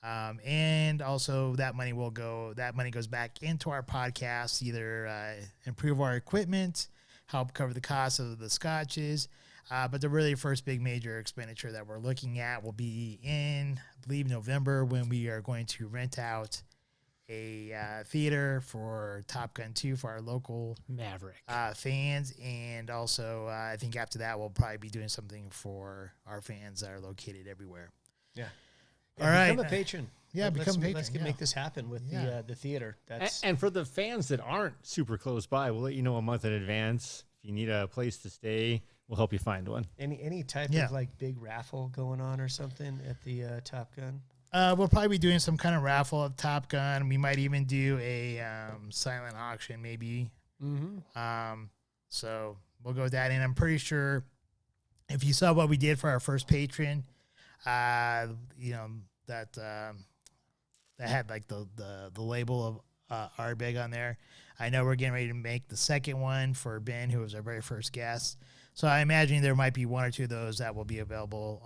And also that money goes back into our podcast, either improve our equipment, help cover the cost of the scotches. But the really first big major expenditure that we're looking at will be in, I believe, November, when we are going to rent out a theater for Top Gun 2 for our local Maverick. fans. And also, I think after that, we'll probably be doing something for our fans that are located everywhere. Yeah. All right. Become a patron. Become a patron. Let's make this happen with the theater. That's And for the fans that aren't super close by, we'll let you know a month in advance. If you need a place to stay, we'll help you find one. any type of like big raffle going on or something at the Top Gun. We'll probably be doing some kind of raffle of Top Gun. We might even do a silent auction, maybe. Mm-hmm. So we'll go with that. And I'm pretty sure if you saw what we did for our first patron, that had like the label of Arbig on there. I know we're getting ready to make the second one for Ben, who was our very first guest. So I imagine there might be one or two of those that will be available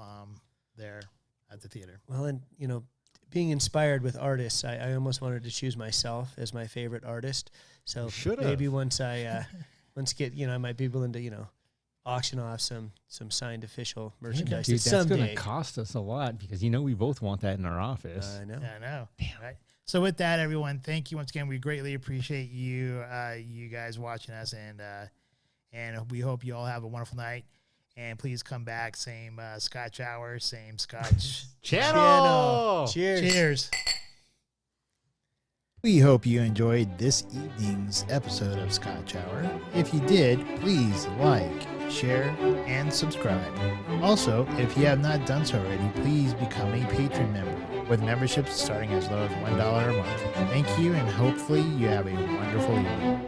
there at the theater. Well, and being inspired with artists, I almost wanted to choose myself as my favorite artist. So maybe once I I might be willing to auction off some signed official merchandise. Dude, that's going to cost us a lot because we both want that in our office. I know. Damn. Right. So with that, everyone, thank you once again. We greatly appreciate you guys watching us, and we hope you all have a wonderful night. And please come back. Same Scotch Hour, same Scotch channel. Cheers. We hope you enjoyed this evening's episode of Scotch Hour. If you did, please like, share, and subscribe. Also, if you have not done so already, please become a patron member, with memberships starting as low as $1 a month. Thank you, and hopefully you have a wonderful evening.